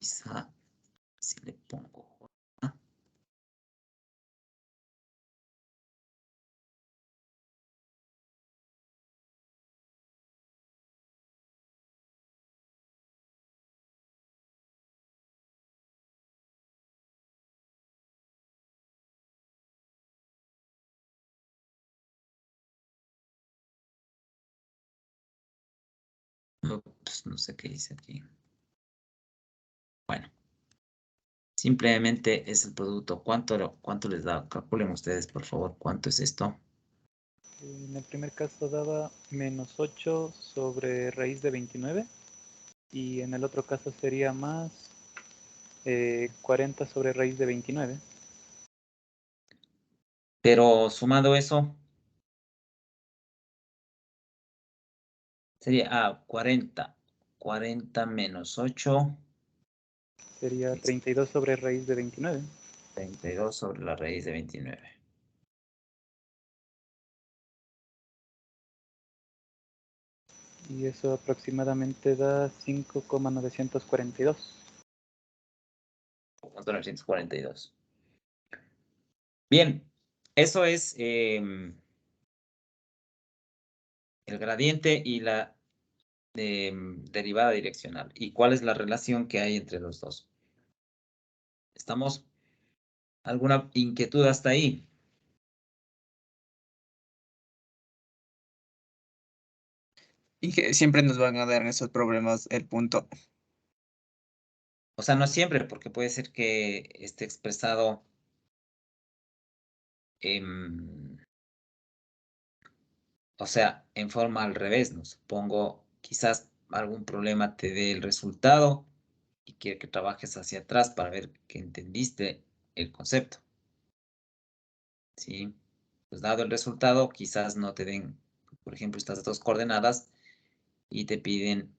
Quizá si le pongo J. Ups, no sé qué hice aquí. Bueno, simplemente es el producto. ¿Cuánto les da? Calculen ustedes, por favor, ¿cuánto es esto? En el primer caso daba menos 8 sobre raíz de 29. Y en el otro caso sería más 40 sobre raíz de 29. Pero sumando eso, sería 40. 40 menos 8. Sería 32 sobre raíz de 29. 32 sobre la raíz de 29. Y eso aproximadamente da 5,942. 942. Bien, eso es el gradiente y la derivada direccional. ¿Y cuál es la relación que hay entre los dos? ¿Estamos? ¿Alguna inquietud hasta ahí? Y que siempre nos van a dar en esos problemas el punto. O sea, no siempre, porque puede ser que esté expresado o sea, en forma al revés, ¿no? Supongo, quizás algún problema te dé el resultado y quiere que trabajes hacia atrás para ver que entendiste el concepto. ¿Sí? Pues dado el resultado, quizás no te den, por ejemplo, estas dos coordenadas y te piden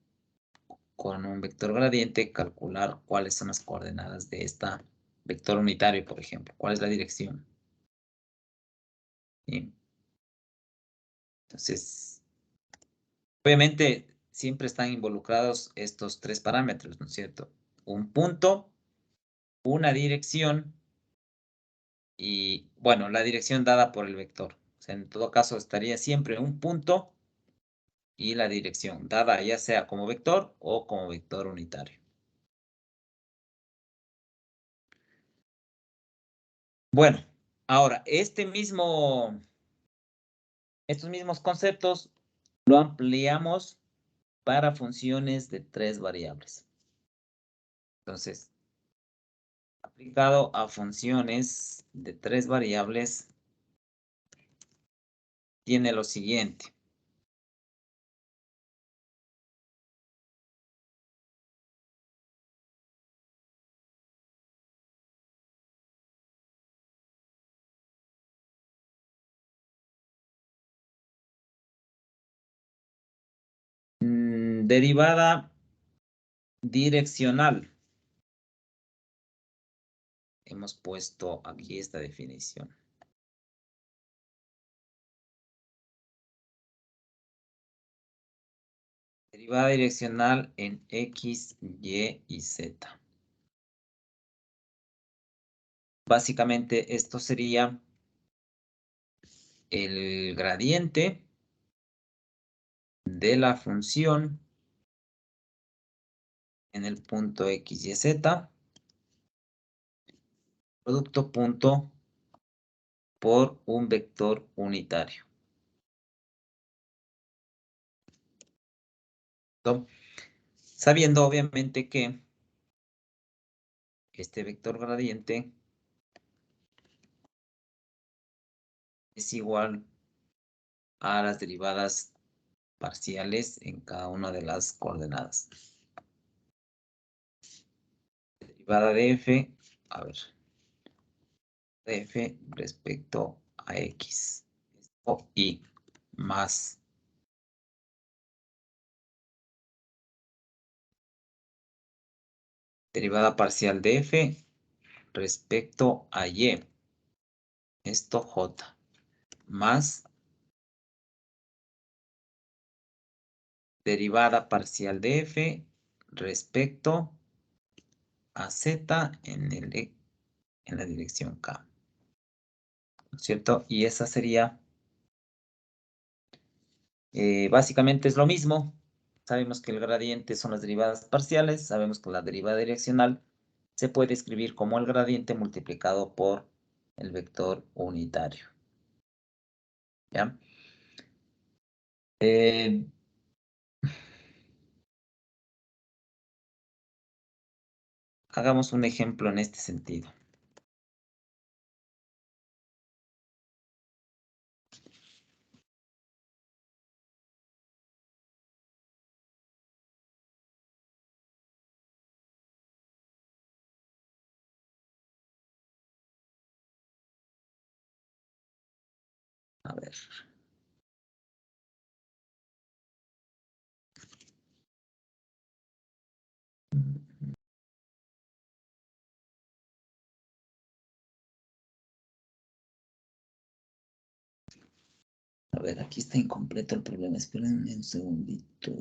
con un vector gradiente calcular cuáles son las coordenadas de esta vector unitario, por ejemplo. ¿Cuál es la dirección? ¿Sí? Entonces, obviamente, siempre están involucrados estos tres parámetros, ¿no es cierto? Un punto, una dirección y, bueno, la dirección dada por el vector. O sea, en todo caso, estaría siempre un punto y la dirección dada ya sea como vector o como vector unitario. Bueno, ahora, estos mismos conceptos lo ampliamos para funciones de tres variables. Entonces, aplicado a funciones de tres variables, tiene lo siguiente. Derivada direccional. Hemos puesto aquí esta definición. Derivada direccional en X, Y y Z. Básicamente esto sería el gradiente de la función en el punto X, Y, Z. Producto punto por un vector unitario. Sabiendo obviamente que este vector gradiente es igual a las derivadas parciales en cada una de las coordenadas. Derivada de f, a ver, de f respecto a x. Esto y más derivada parcial de f respecto a y. Esto j más derivada parcial de f respecto a Z en la dirección K. ¿No es cierto? Y esa sería, básicamente es lo mismo. Sabemos que el gradiente son las derivadas parciales. Sabemos que la derivada direccional se puede escribir como el gradiente multiplicado por el vector unitario. ¿Ya? Hagamos un ejemplo en este sentido. A ver. A ver, aquí está incompleto el problema. Espérenme un segundito.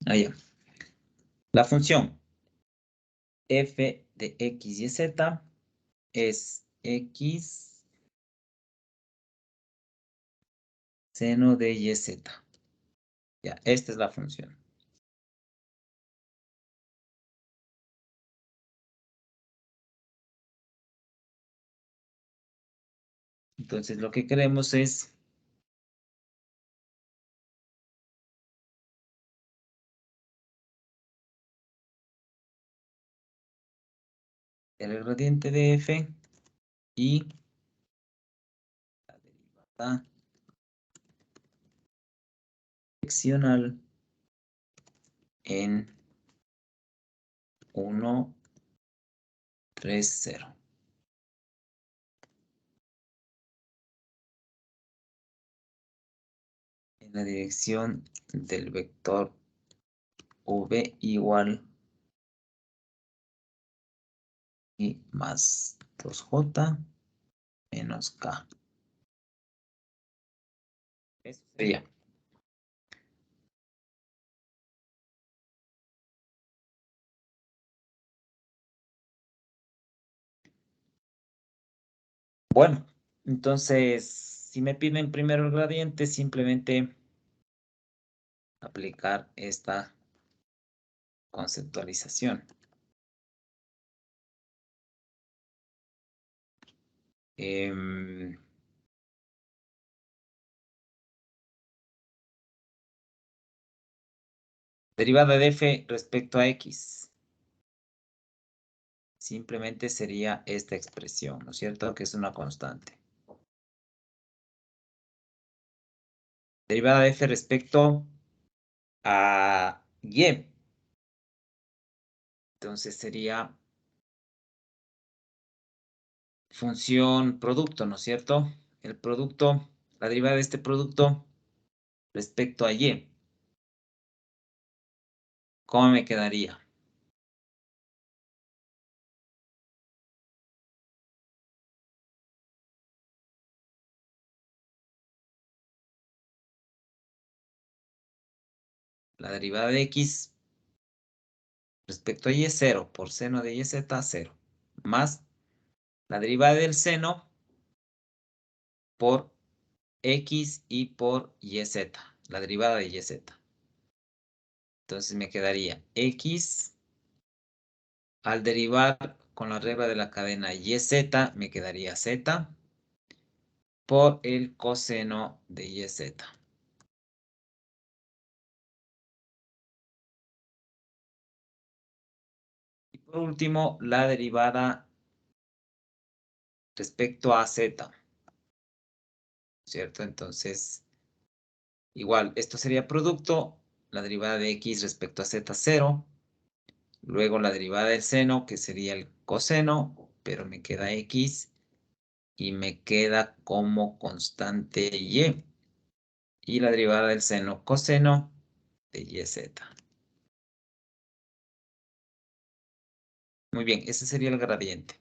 Ah, ya. La función f de x y z es x seno de y z. Ya, esta es la función. Entonces, lo que queremos es el gradiente de f y la derivada direccional en 1, 3, 0. En la dirección del vector v igual y más 2j menos k. Eso sería. Bueno, entonces, si me piden primero el gradiente, simplemente aplicar esta conceptualización. Derivada de f respecto a x. Simplemente sería esta expresión, ¿no es cierto? Que es una constante. Derivada de f respecto a y. Entonces sería función producto, ¿no es cierto? El producto, la derivada de este producto respecto a y. ¿Cómo me quedaría? La derivada de x respecto a y es 0, por seno de y z, 0. Más la derivada del seno por x y por y z. La derivada de y z. Entonces me quedaría x al derivar con la regla de la cadena y z, me quedaría z por el coseno de y z. Y por último, la derivada respecto a z. ¿Cierto? Entonces, igual, esto sería producto, la derivada de x respecto a z, 0. Luego la derivada del seno, que sería el coseno, pero me queda x y me queda como constante y. Y la derivada del seno coseno de y z. Muy bien, ese sería el gradiente.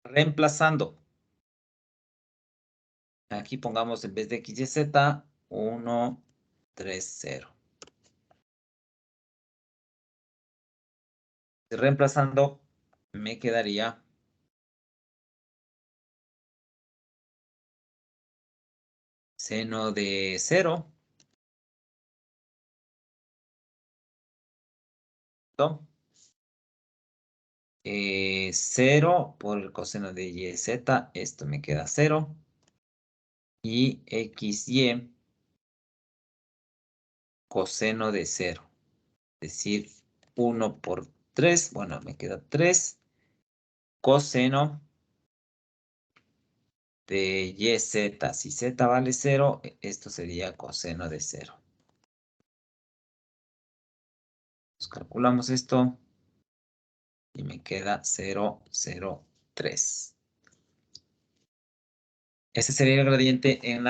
Reemplazando. Aquí pongamos en vez de x y z, 1, 3, 0. Reemplazando, me quedaría seno de 0. 0 por el coseno de y z, esto me queda 0. Y x, y, coseno de 0. Es decir, 1 por 3, bueno, me queda 3. Coseno de y z, si z vale 0, esto sería coseno de 0. Pues calculamos esto y me queda 0, 0, 3. Ese sería el gradiente en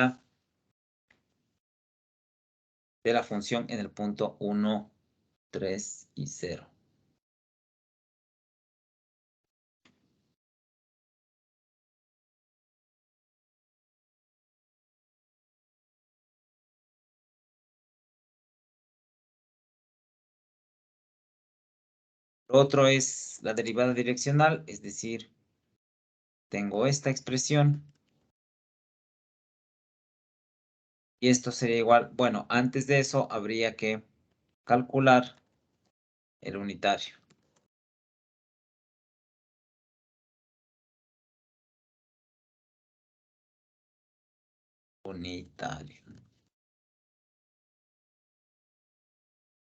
de la función en el punto 1, 3 y 0. Lo otro es la derivada direccional, es decir, tengo esta expresión. Y esto sería igual, bueno, antes de eso habría que calcular el unitario. Unitario.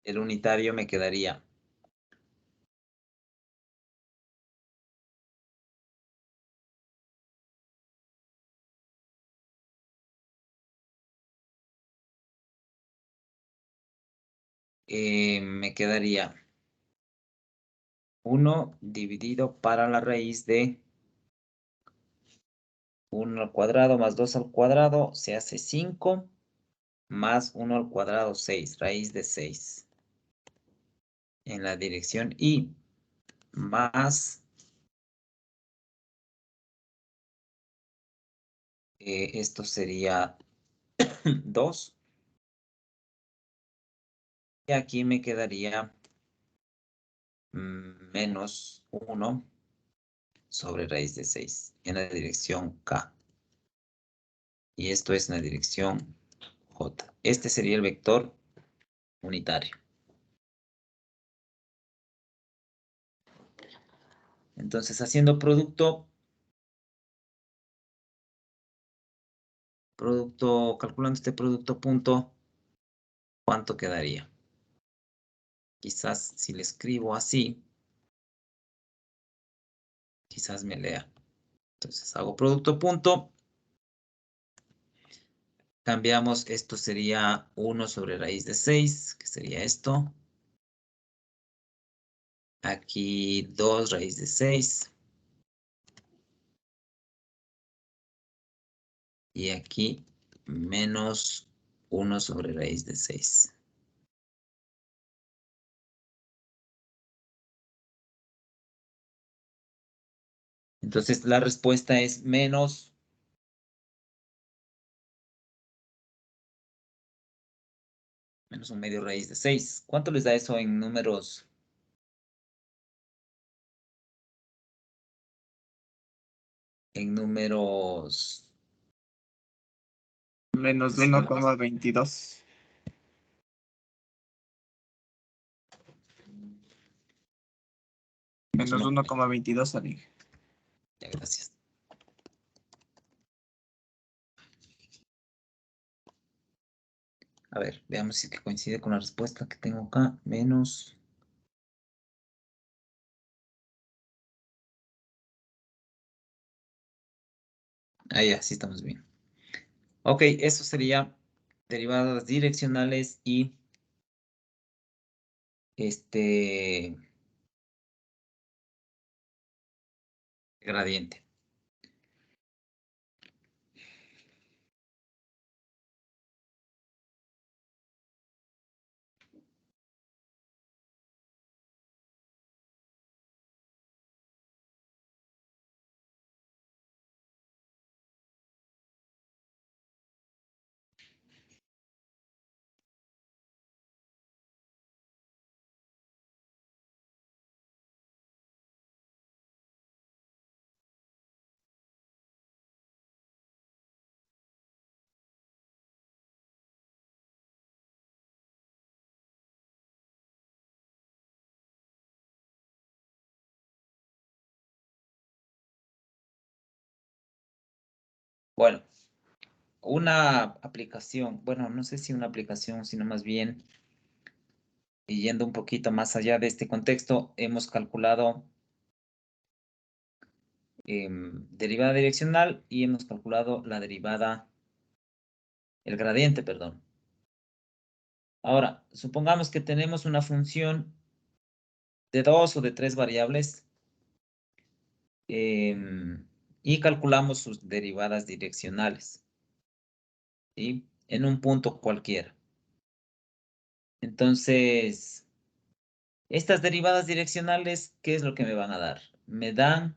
El unitario me quedaría me quedaría 1 dividido para la raíz de 1 al cuadrado más 2 al cuadrado se hace 5 más 1 al cuadrado 6, raíz de 6. En la dirección y más esto sería 2. Y aquí me quedaría menos 1 sobre raíz de 6 en la dirección K. Y esto es en la dirección J. Este sería el vector unitario. Entonces, haciendo producto, calculando este producto punto, ¿cuánto quedaría? Quizás si le escribo así, quizás me lea. Entonces, hago producto punto. Cambiamos, esto sería 1 sobre raíz de 6, que sería esto. Aquí 2 raíz de 6. Y aquí menos 1 sobre raíz de 6. Entonces la respuesta es menos un medio raíz de 6. ¿Cuánto les da eso en números? En números... Menos 1,22. Menos 1,22 Ali. Ya, gracias. A ver, veamos si es que coincide con la respuesta que tengo acá. Menos... Ah, ya, sí estamos bien. Ok, eso sería derivadas direccionales y gradiente. Bueno, una aplicación, bueno, no sé si una aplicación, sino más bien, y yendo un poquito más allá de este contexto, hemos calculado derivada direccional y hemos calculado la derivada, el gradiente, perdón. Ahora, supongamos que tenemos una función de 2 o de 3 variables y calculamos sus derivadas direccionales, ¿sí? En un punto cualquiera. Entonces, estas derivadas direccionales, ¿qué es lo que me van a dar? Me dan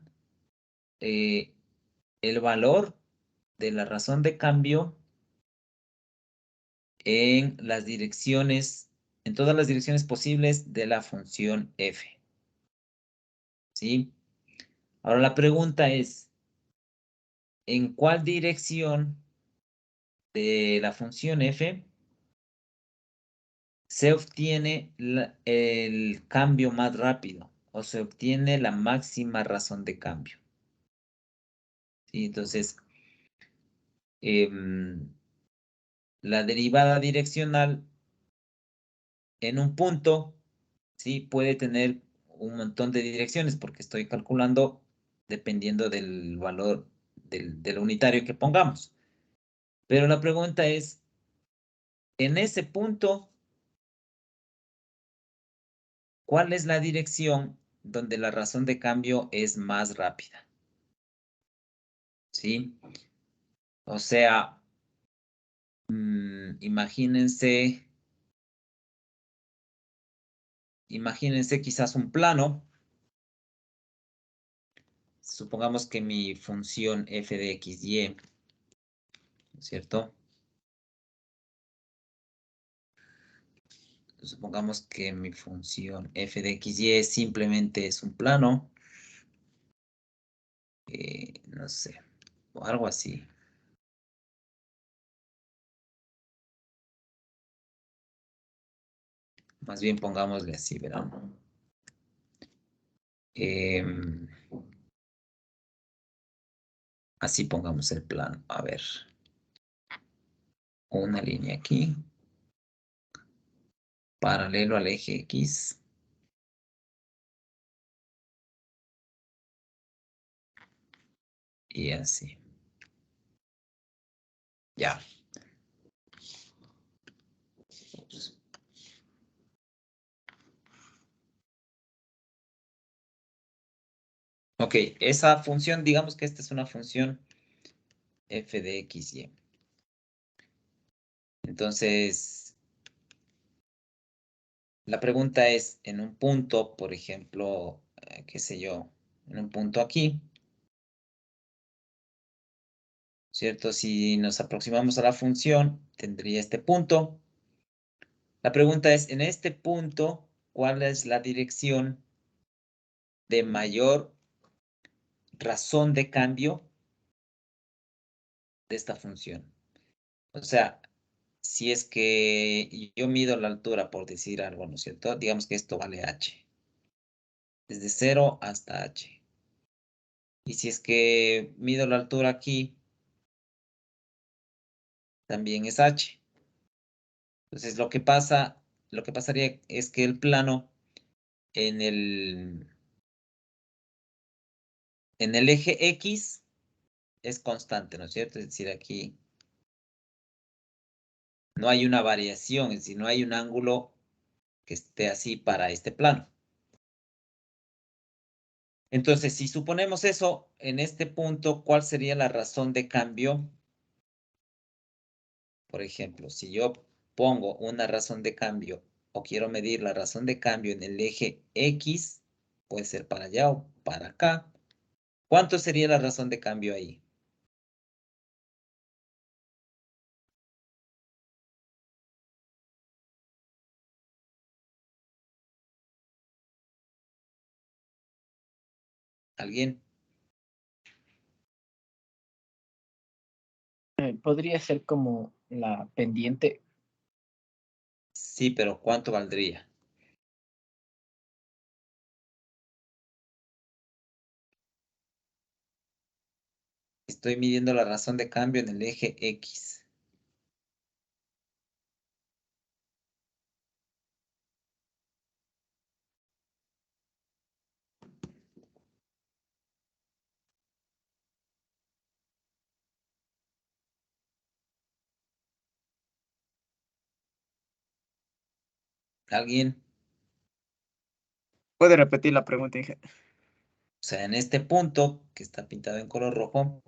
el valor de la razón de cambio en las direcciones, en todas las direcciones posibles de la función f. ¿Sí? Ahora la pregunta es, ¿en cuál dirección de la función f se obtiene el cambio más rápido o se obtiene la máxima razón de cambio? ¿Sí? Entonces, la derivada direccional en un punto, ¿sí? Puede tener un montón de direcciones porque estoy calculando dependiendo del valor del unitario que pongamos. Pero la pregunta es, en ese punto, ¿cuál es la dirección donde la razón de cambio es más rápida? ¿Sí? O sea, imagínense quizás un plano. Supongamos que mi función f de x, y, ¿no es cierto? Supongamos que mi función f de x, y simplemente es un plano. No sé, o algo así. Más bien pongámosle así, ¿verdad? Así pongamos el plano. A ver. Una línea aquí. Paralelo al eje X. Y así. Ya. Ok, esa función, digamos que esta es una función f de x, y. Entonces, la pregunta es, en un punto, por ejemplo, qué sé yo, en un punto aquí, ¿cierto? Si nos aproximamos a la función, tendría este punto. La pregunta es, en este punto, ¿cuál es la dirección de mayor razón de cambio de esta función? O sea, si es que yo mido la altura, por decir algo, ¿no es cierto? Digamos que esto vale h. Desde 0 hasta h. Y si es que mido la altura aquí, también es h. Entonces, lo que pasaría es que el plano en el eje X es constante, ¿no es cierto? Es decir, aquí no hay una variación, es decir, no hay un ángulo que esté así para este plano. Entonces, si suponemos eso, en este punto, ¿cuál sería la razón de cambio? Por ejemplo, si yo pongo una razón de cambio o quiero medir la razón de cambio en el eje X, puede ser para allá o para acá, ¿cuánto sería la razón de cambio ahí? ¿Alguien? Podría ser como la pendiente. Sí, pero ¿cuánto valdría? Estoy midiendo la razón de cambio en el eje X. ¿Alguien? ¿Puede repetir la pregunta, Inge? O sea, en este punto que está pintado en color rojo,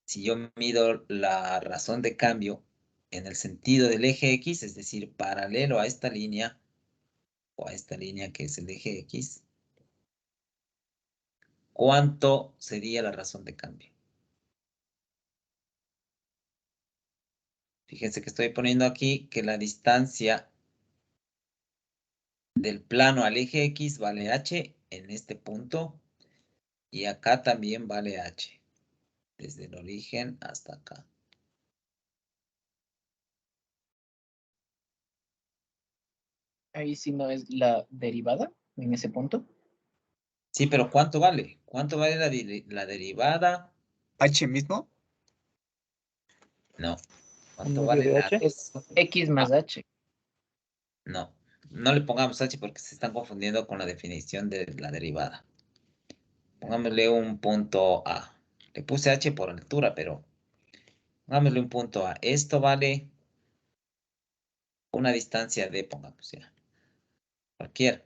si yo mido la razón de cambio en el sentido del eje X, es decir, paralelo a esta línea, o a esta línea que es el eje X, ¿cuánto sería la razón de cambio? Fíjense que estoy poniendo aquí que la distancia del plano al eje X vale h en este punto, y acá también vale h, desde el origen hasta acá. Ahí sí no es la derivada en ese punto. Sí, pero ¿cuánto vale? ¿Cuánto vale la derivada? ¿H mismo? No. ¿Un ¿Cuánto medio vale de la...? h? Es X más H. No, no le pongamos h porque se están confundiendo con la definición de la derivada. Pongámosle un punto A. Le puse h por altura, pero pongámosle un punto A. Esto vale una distancia de, pongamos ya, cualquiera.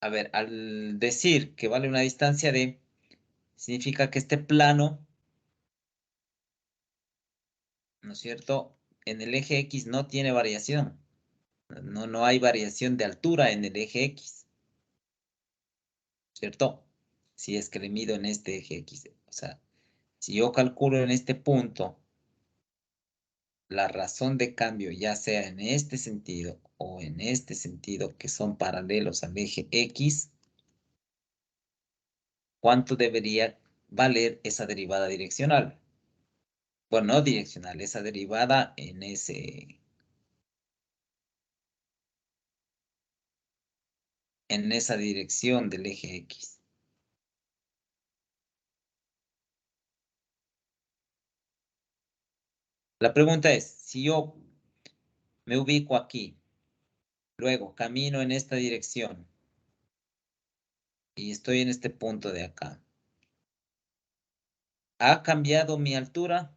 A ver, al decir que vale una distancia de, significa que este plano, ¿no es cierto?, en el eje X no tiene variación. No hay variación de altura en el eje X, ¿cierto? Si es que le mido en este eje X. O sea, si yo calculo en este punto la razón de cambio, ya sea en este sentido o en este sentido, que son paralelos al eje X, ¿cuánto debería valer esa derivada direccional? Bueno, no direccional, esa derivada en esa dirección del eje X. La pregunta es, si yo me ubico aquí, luego camino en esta dirección y estoy en este punto de acá, ¿ha cambiado mi altura?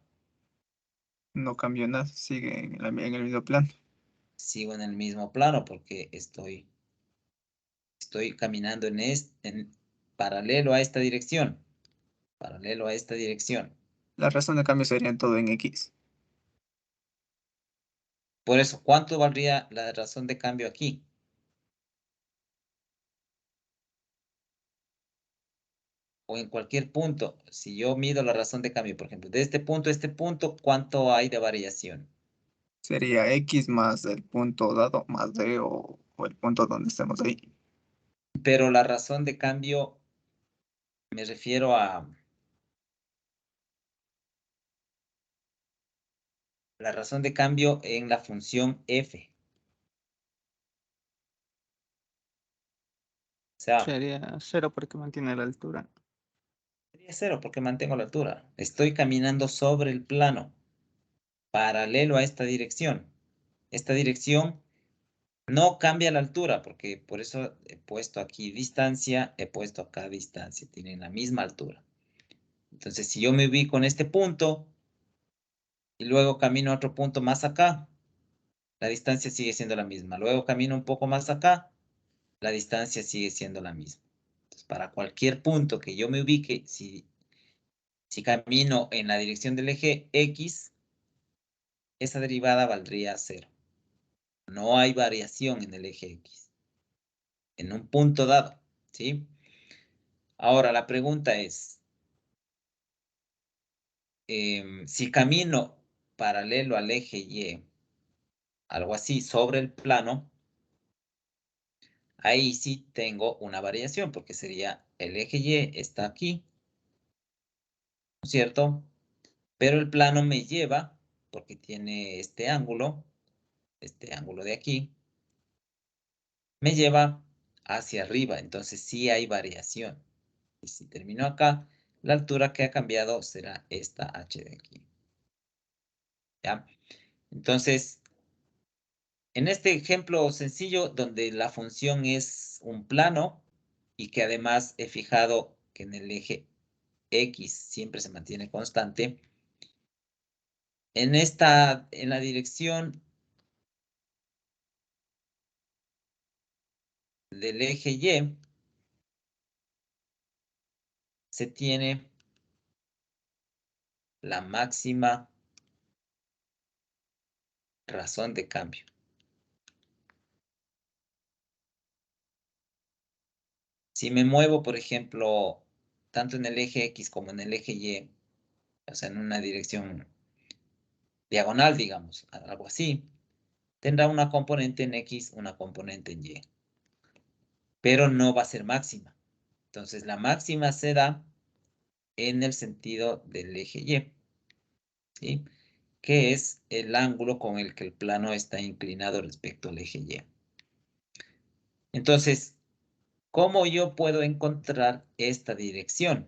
No cambió nada, sigue en el mismo plano. Sigo en el mismo plano porque estoy caminando en paralelo a esta dirección. Paralelo a esta dirección. La razón de cambio sería todo en X. Por eso, ¿cuánto valdría la razón de cambio aquí? O en cualquier punto, si yo mido la razón de cambio, por ejemplo, de este punto a este punto, ¿cuánto hay de variación? Sería X más el punto dado, más D o el punto donde estemos ahí. Pero la razón de cambio, me refiero a la razón de cambio en la función f. O sea, Sería 0 porque mantiene la altura. sería 0 porque mantengo la altura. Estoy caminando sobre el plano, paralelo a esta dirección. Esta dirección no cambia la altura, porque por eso he puesto aquí distancia, he puesto acá distancia, tienen la misma altura. Entonces, si yo me ubico en este punto y luego camino a otro punto más acá, la distancia sigue siendo la misma. Luego camino un poco más acá, la distancia sigue siendo la misma. Entonces, para cualquier punto que yo me ubique, si camino en la dirección del eje X, esa derivada valdría 0. No hay variación en el eje X. En un punto dado, ¿sí? Ahora, la pregunta es, si camino paralelo al eje Y, algo así, sobre el plano, ahí sí tengo una variación, porque sería el eje Y está aquí, ¿no es cierto? Pero el plano me lleva, porque tiene este ángulo de aquí, me lleva hacia arriba, entonces sí hay variación. Y si termino acá, la altura que ha cambiado será esta h de aquí. ¿Ya? Entonces, en este ejemplo sencillo, donde la función es un plano y que además he fijado que en el eje X siempre se mantiene constante, en la dirección del eje Y se tiene la máxima razón de cambio. Si me muevo, por ejemplo, tanto en el eje X como en el eje Y, o sea, en una dirección diagonal, digamos, algo así, tendrá una componente en X, una componente en Y, pero no va a ser máxima. Entonces, la máxima se da en el sentido del eje Y, ¿sí? Que es el ángulo con el que el plano está inclinado respecto al eje Y. Entonces, ¿cómo yo puedo encontrar esta dirección?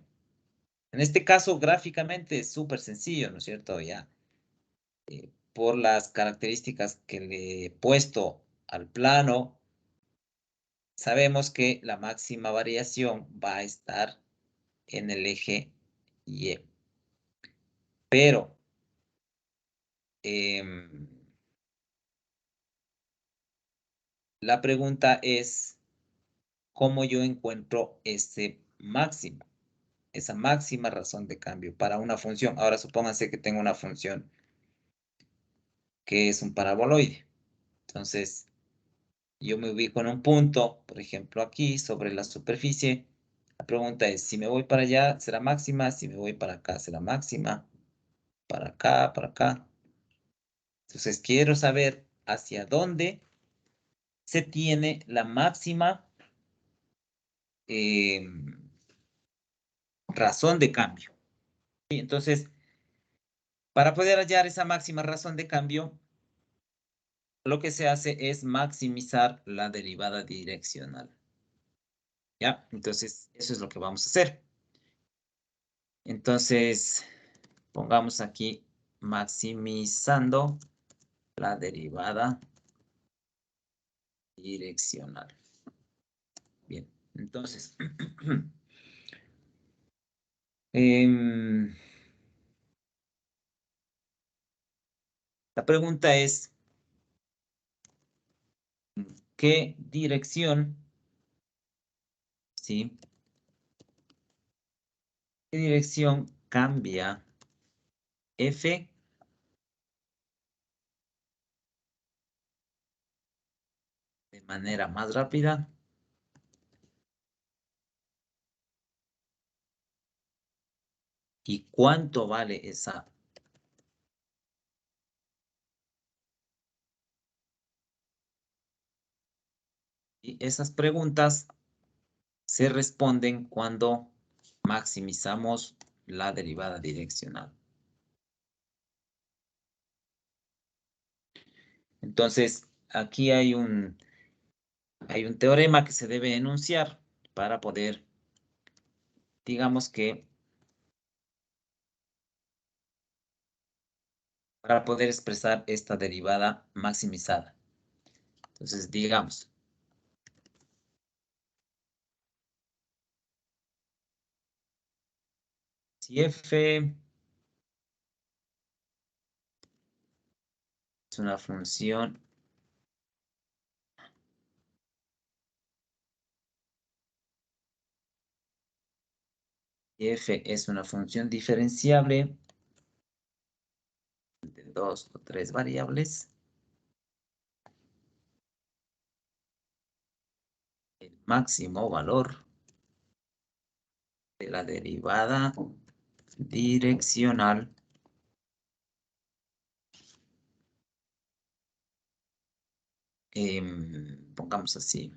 En este caso, gráficamente es súper sencillo, ¿no es cierto? Ya, por las características que le he puesto al plano, sabemos que la máxima variación va a estar en el eje Y. Pero, la pregunta es, ¿cómo yo encuentro ese máximo? Esa máxima razón de cambio para una función. Ahora supónganse que tengo una función que es un paraboloide. Entonces, yo me ubico en un punto, por ejemplo, aquí sobre la superficie. La pregunta es, si me voy para allá, ¿será máxima? Si me voy para acá, ¿será máxima? Para acá, para acá. Entonces, quiero saber hacia dónde se tiene la máxima razón de cambio. ¿Sí? Entonces, para poder hallar esa máxima razón de cambio, lo que se hace es maximizar la derivada direccional. ¿Ya? Entonces, eso es lo que vamos a hacer. Entonces, pongamos aquí maximizando la derivada direccional. Bien, entonces, la pregunta es, ¿qué dirección, sí? ¿Qué dirección cambia F de manera más rápida? ¿Y cuánto vale esa? Y esas preguntas se responden cuando maximizamos la derivada direccional. Entonces, aquí hay un teorema que se debe enunciar para poder, digamos que, para poder expresar esta derivada maximizada. Entonces, digamos, si f es una función diferenciable de 2 o 3 variables, el máximo valor de la derivada direccional pongamos así.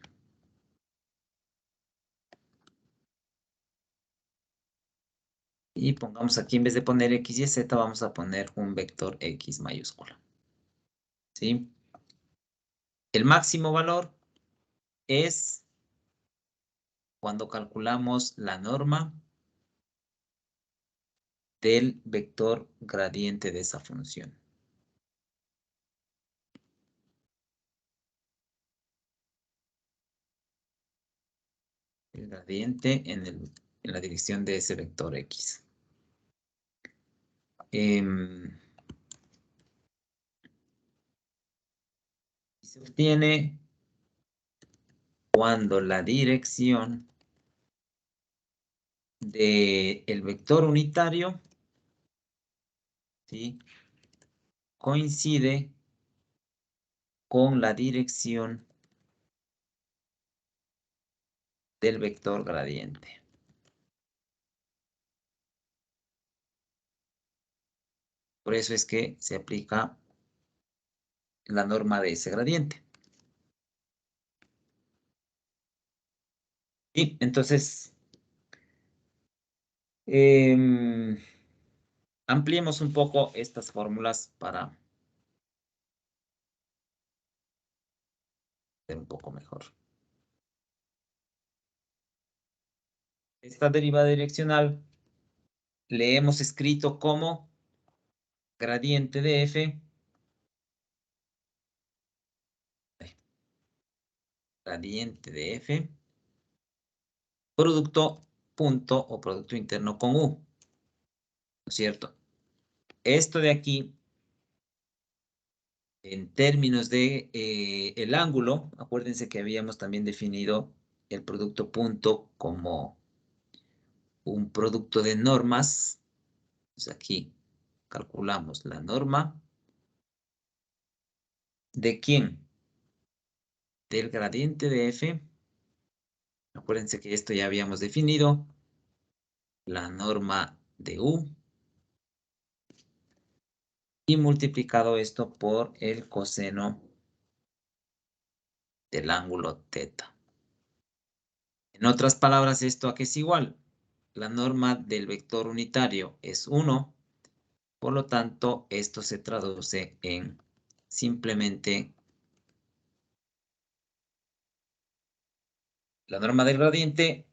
Y pongamos aquí, en vez de poner X y Z, vamos a poner un vector X mayúscula. ¿Sí? El máximo valor es cuando calculamos la norma del vector gradiente de esa función. El gradiente en la dirección de ese vector X. Se obtiene cuando la dirección del vector unitario, ¿sí?, coincide con la dirección del vector gradiente. Por eso es que se aplica la norma de ese gradiente. Y entonces, ampliemos un poco estas fórmulas para ver un poco mejor. Esta derivada direccional le hemos escrito como gradiente de f, producto punto o producto interno con u, ¿no es cierto? Esto de aquí, en términos de el ángulo, acuérdense que habíamos también definido el producto punto como un producto de normas. Pues aquí calculamos la norma. ¿De quién? Del gradiente de f. Acuérdense que esto ya habíamos definido. La norma de u. Y multiplicado esto por el coseno del ángulo θ. En otras palabras, ¿esto a qué es igual? La norma del vector unitario es 1, por lo tanto, esto se traduce en simplemente la norma del gradiente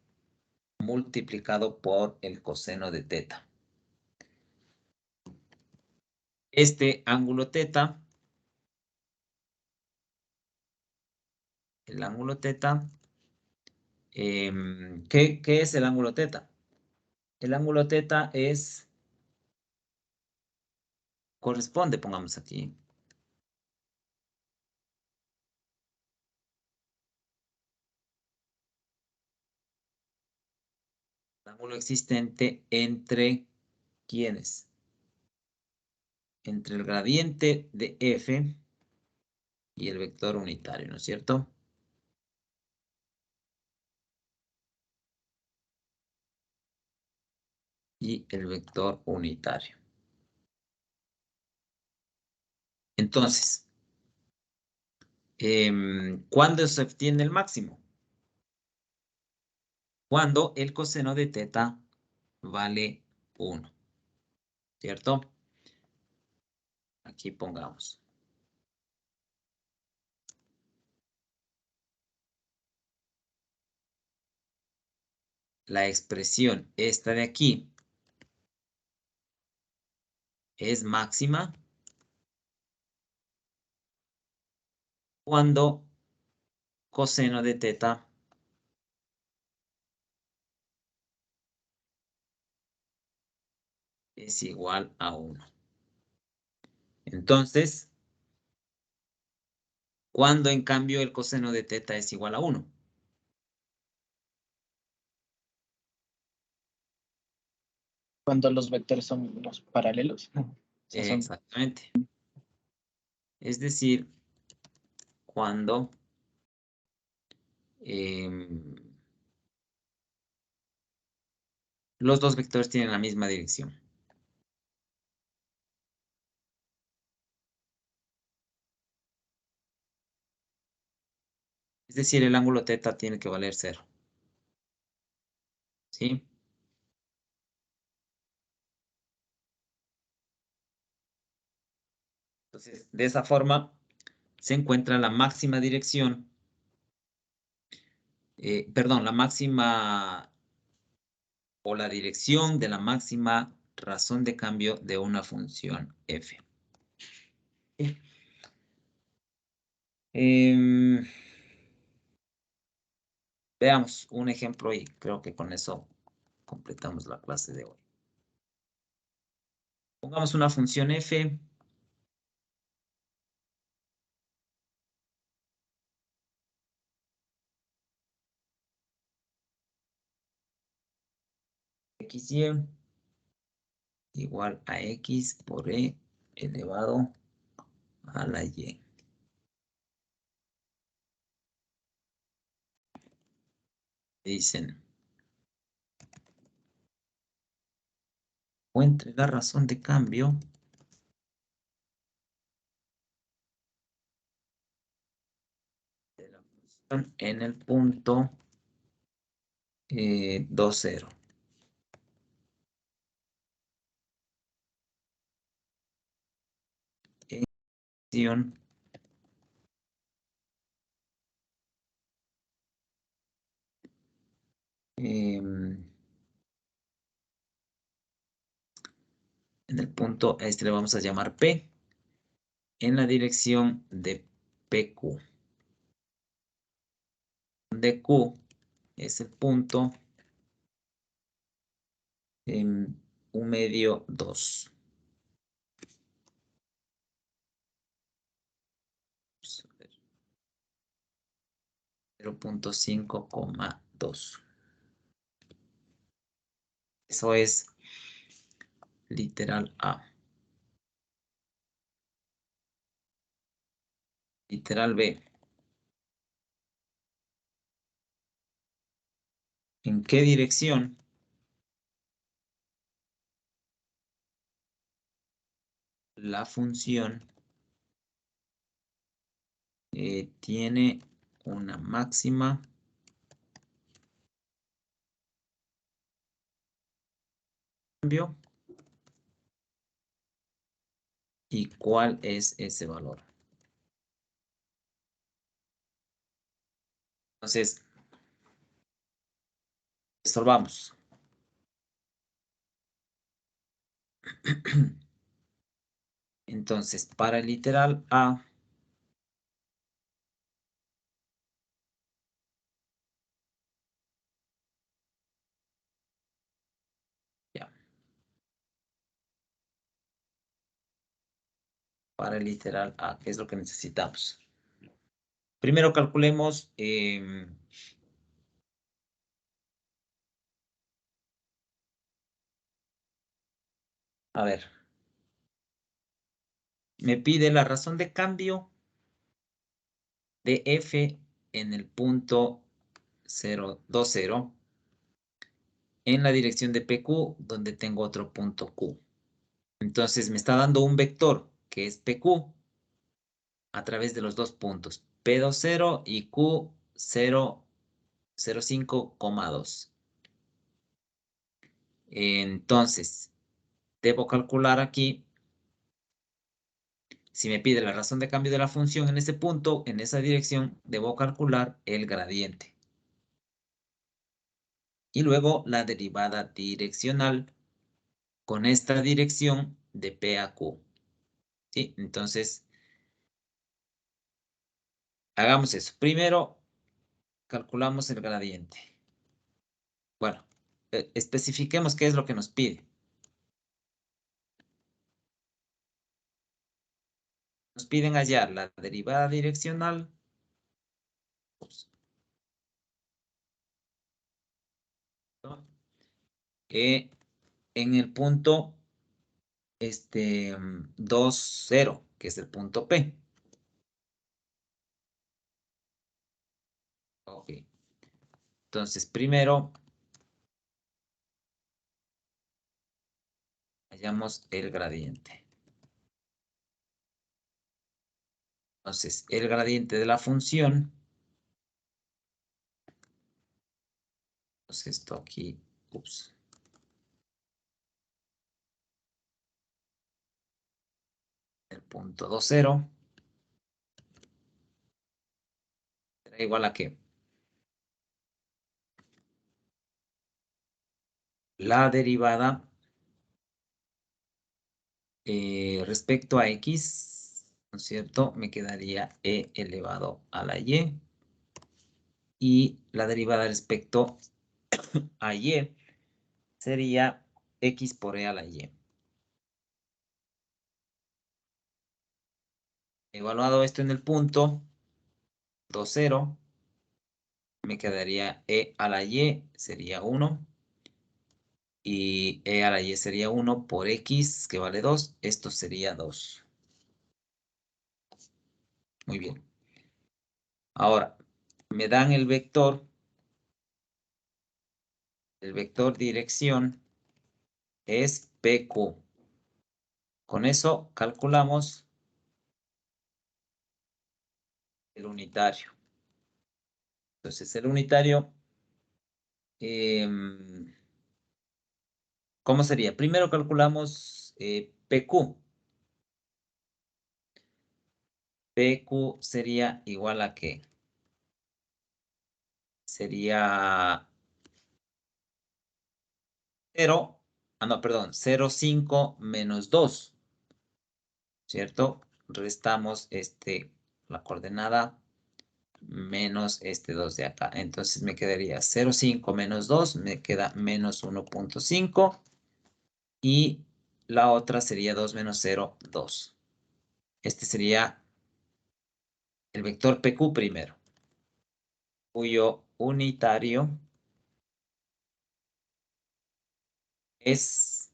multiplicado por el coseno de θ. Este ángulo θ, el ángulo θ, ¿qué es el ángulo θ? El ángulo θ corresponde, pongamos aquí, el ángulo existente entre ¿quiénes? Entre el gradiente de f y el vector unitario, ¿no es cierto? Y el vector unitario. Entonces, ¿cuándo se obtiene el máximo? Cuando el coseno de θ vale 1, ¿cierto? Aquí pongamos. La expresión esta de aquí es máxima cuando coseno de θ es igual a 1. Entonces, ¿cuándo en cambio el coseno de θ es igual a 1? Cuando los vectores son los paralelos. O sea, son Exactamente. Es decir, cuando los dos vectores tienen la misma dirección. Es decir, el ángulo θ tiene que valer 0. ¿Sí? Entonces, de esa forma se encuentra la máxima dirección perdón, la máxima o la dirección de la máxima razón de cambio de una función f. Veamos un ejemplo y creo que con eso completamos la clase de hoy. Pongamos una función f. XY igual a x por e elevado a la y. Dicen, encuentre la razón de cambio de la función en el punto 2, 0. En el punto, a este le vamos a llamar P, en la dirección de PQ. De Q es el punto 1 medio 2. 0.5,2. Eso es literal A. Literal B. ¿En qué dirección la función tiene una máxima cambio? ¿Y cuál es ese valor? Entonces, resolvamos. Entonces, para el literal A, ya. Para el literal A, ¿qué es lo que necesitamos? Primero calculemos a ver, me pide la razón de cambio de f en el punto 0, 2, 0 en la dirección de PQ, donde tengo otro punto Q. Entonces me está dando un vector que es PQ a través de los dos puntos, P2, 0 y Q0, 0,5,2. Entonces, debo calcular aquí, si me pide la razón de cambio de la función en ese punto, en esa dirección, debo calcular el gradiente. Y luego la derivada direccional con esta dirección de P a Q. ¿Sí? Entonces, hagamos eso. Primero, calculamos el gradiente. Bueno, especifiquemos qué es lo que nos pide. Nos piden hallar la derivada direccional. Ups. En el punto 2, 0, que es el punto P. Ok. Entonces, primero, hallamos el gradiente. Entonces, el gradiente de la función. Entonces, esto aquí, ups. El punto 2, 0. ¿Será igual a qué? la derivada respecto a x, ¿no es cierto? Me quedaría e elevado a la y. Y la derivada respecto a y sería x por e a la y. Evaluado esto en el punto 2, 0, me quedaría e a la y sería 1. Y e a la y sería 1 por x, que vale 2. Esto sería 2. Muy bien. Ahora, me dan el vector dirección es PQ. Con eso calculamos el unitario. Entonces, el unitario, ¿cómo sería? Primero calculamos PQ. PQ sería igual a ¿qué? Sería 0, no, perdón, 0,5 menos 2, ¿cierto? Restamos la coordenada menos 2 de acá. Entonces me quedaría 0,5 menos 2, me queda menos 1,5. Y la otra sería 2 menos 0, 2. Este sería el vector PQ primero, cuyo unitario es,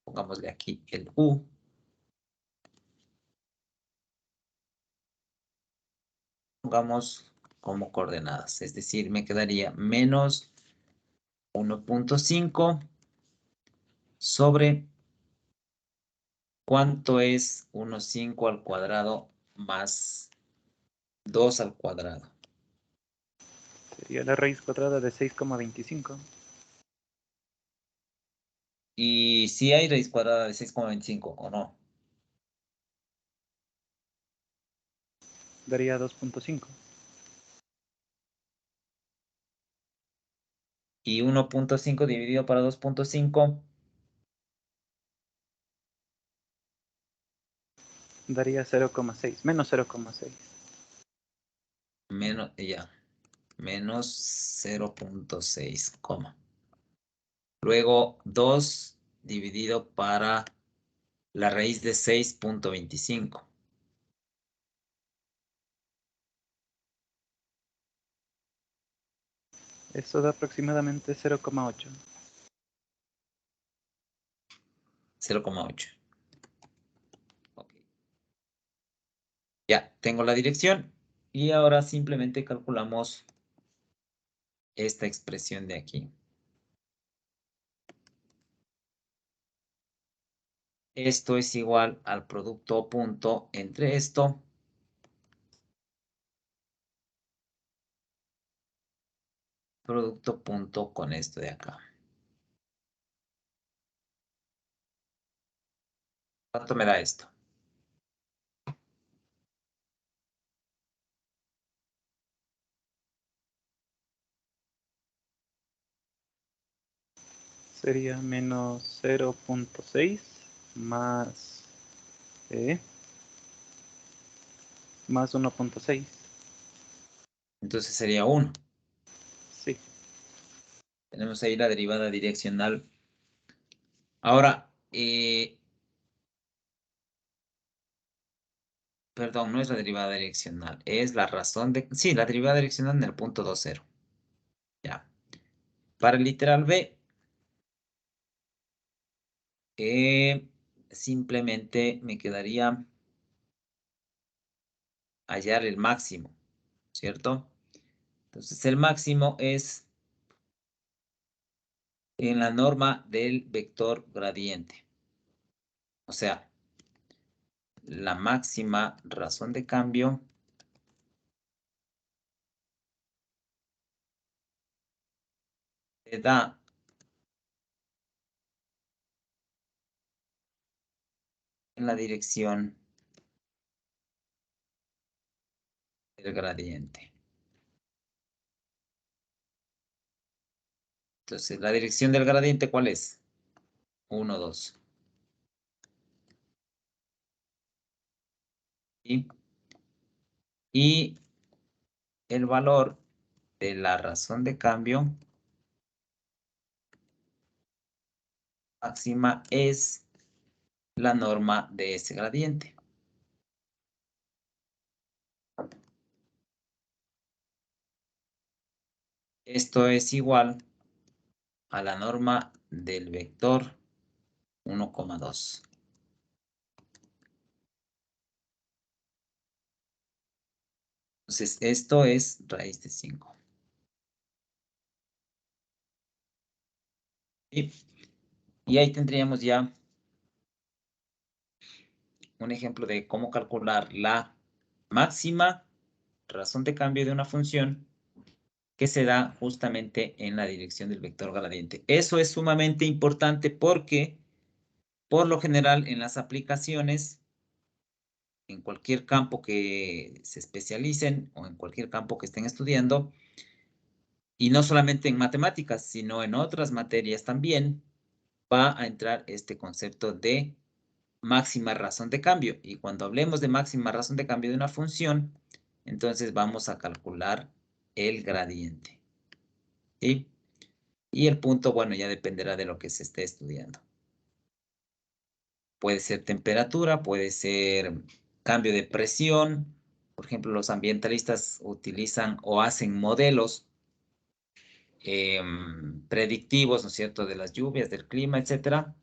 pongámosle aquí el U. Pongamos como coordenadas, es decir, me quedaría menos 1,5 sobre ¿cuánto es 1,5 al cuadrado más 2 al cuadrado? Sería la raíz cuadrada de 6,25. Y si hay raíz cuadrada de 6,25 o no. Daría 2,5. Y 1,5 dividido para 2,5. Daría 0,6. Menos 0,6. Menos, ya. Menos 0,6, coma. Luego 2 dividido para la raíz de 6,25. Eso da aproximadamente 0,8. 0,8. Ok. Ya, tengo la dirección. Y ahora simplemente calculamos esta expresión de aquí. Esto es igual al producto punto entre esto producto punto con esto de acá. ¿Cuánto me da esto? Sería menos 0,6 más más 1,6. Entonces sería 1. Sí. Tenemos ahí la derivada direccional. Ahora, perdón, no es la derivada direccional, es la razón de... Sí, la derivada direccional en el punto 2, 0. Ya. Para el literal B, simplemente me quedaría hallar el máximo, ¿cierto? Entonces el máximo es en la norma del vector gradiente. O sea, la máxima razón de cambio se da en la dirección del gradiente. Entonces, la dirección del gradiente, ¿cuál es? 1, 2. ¿Sí? Y el valor de la razón de cambio máxima es la norma de ese gradiente. Esto es igual a la norma del vector 1,2. Entonces, esto es raíz de 5. Y ahí tendríamos ya un ejemplo de cómo calcular la máxima razón de cambio de una función que se da justamente en la dirección del vector gradiente. Eso es sumamente importante porque, por lo general, en las aplicaciones, en cualquier campo que se especialicen o en cualquier campo que estén estudiando, y no solamente en matemáticas, sino en otras materias también, va a entrar este concepto de máxima razón de cambio. Y cuando hablemos de máxima razón de cambio de una función, entonces vamos a calcular el gradiente. ¿Sí? Y el punto, bueno, ya dependerá de lo que se esté estudiando. Puede ser temperatura, puede ser cambio de presión. Por ejemplo, los ambientalistas utilizan o hacen modelos predictivos, ¿no es cierto?, de las lluvias, del clima, etcétera,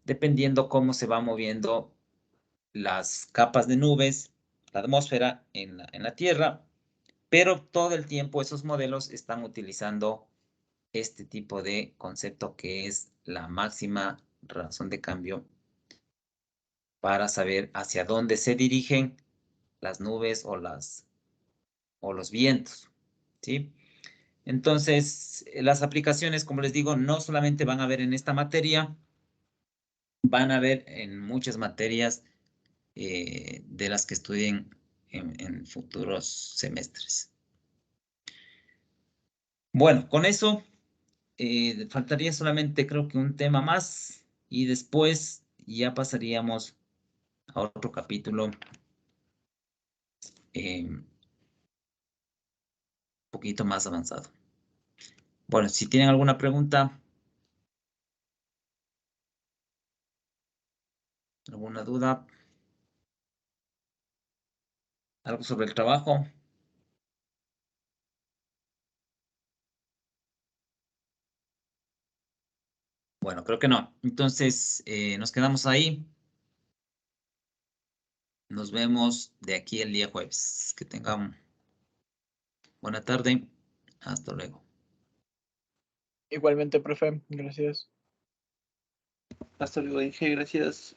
dependiendo cómo se va moviendo las capas de nubes, la atmósfera en la Tierra, pero todo el tiempo esos modelos están utilizando este tipo de concepto que es la máxima razón de cambio para saber hacia dónde se dirigen las nubes o los vientos, ¿sí? Entonces, las aplicaciones, como les digo, no solamente van a ver en esta materia, van a ver en muchas materias de las que estudien en futuros semestres. Bueno, con eso faltaría solamente creo que un tema más y después ya pasaríamos a otro capítulo un poquito más avanzado. Bueno, si tienen alguna pregunta, alguna duda, algo sobre el trabajo. Bueno, creo que no. Entonces, nos quedamos ahí. Nos vemos de aquí el día jueves. Que tengan buena tarde. Hasta luego. Igualmente, profe, gracias. Hasta luego, Inge, gracias.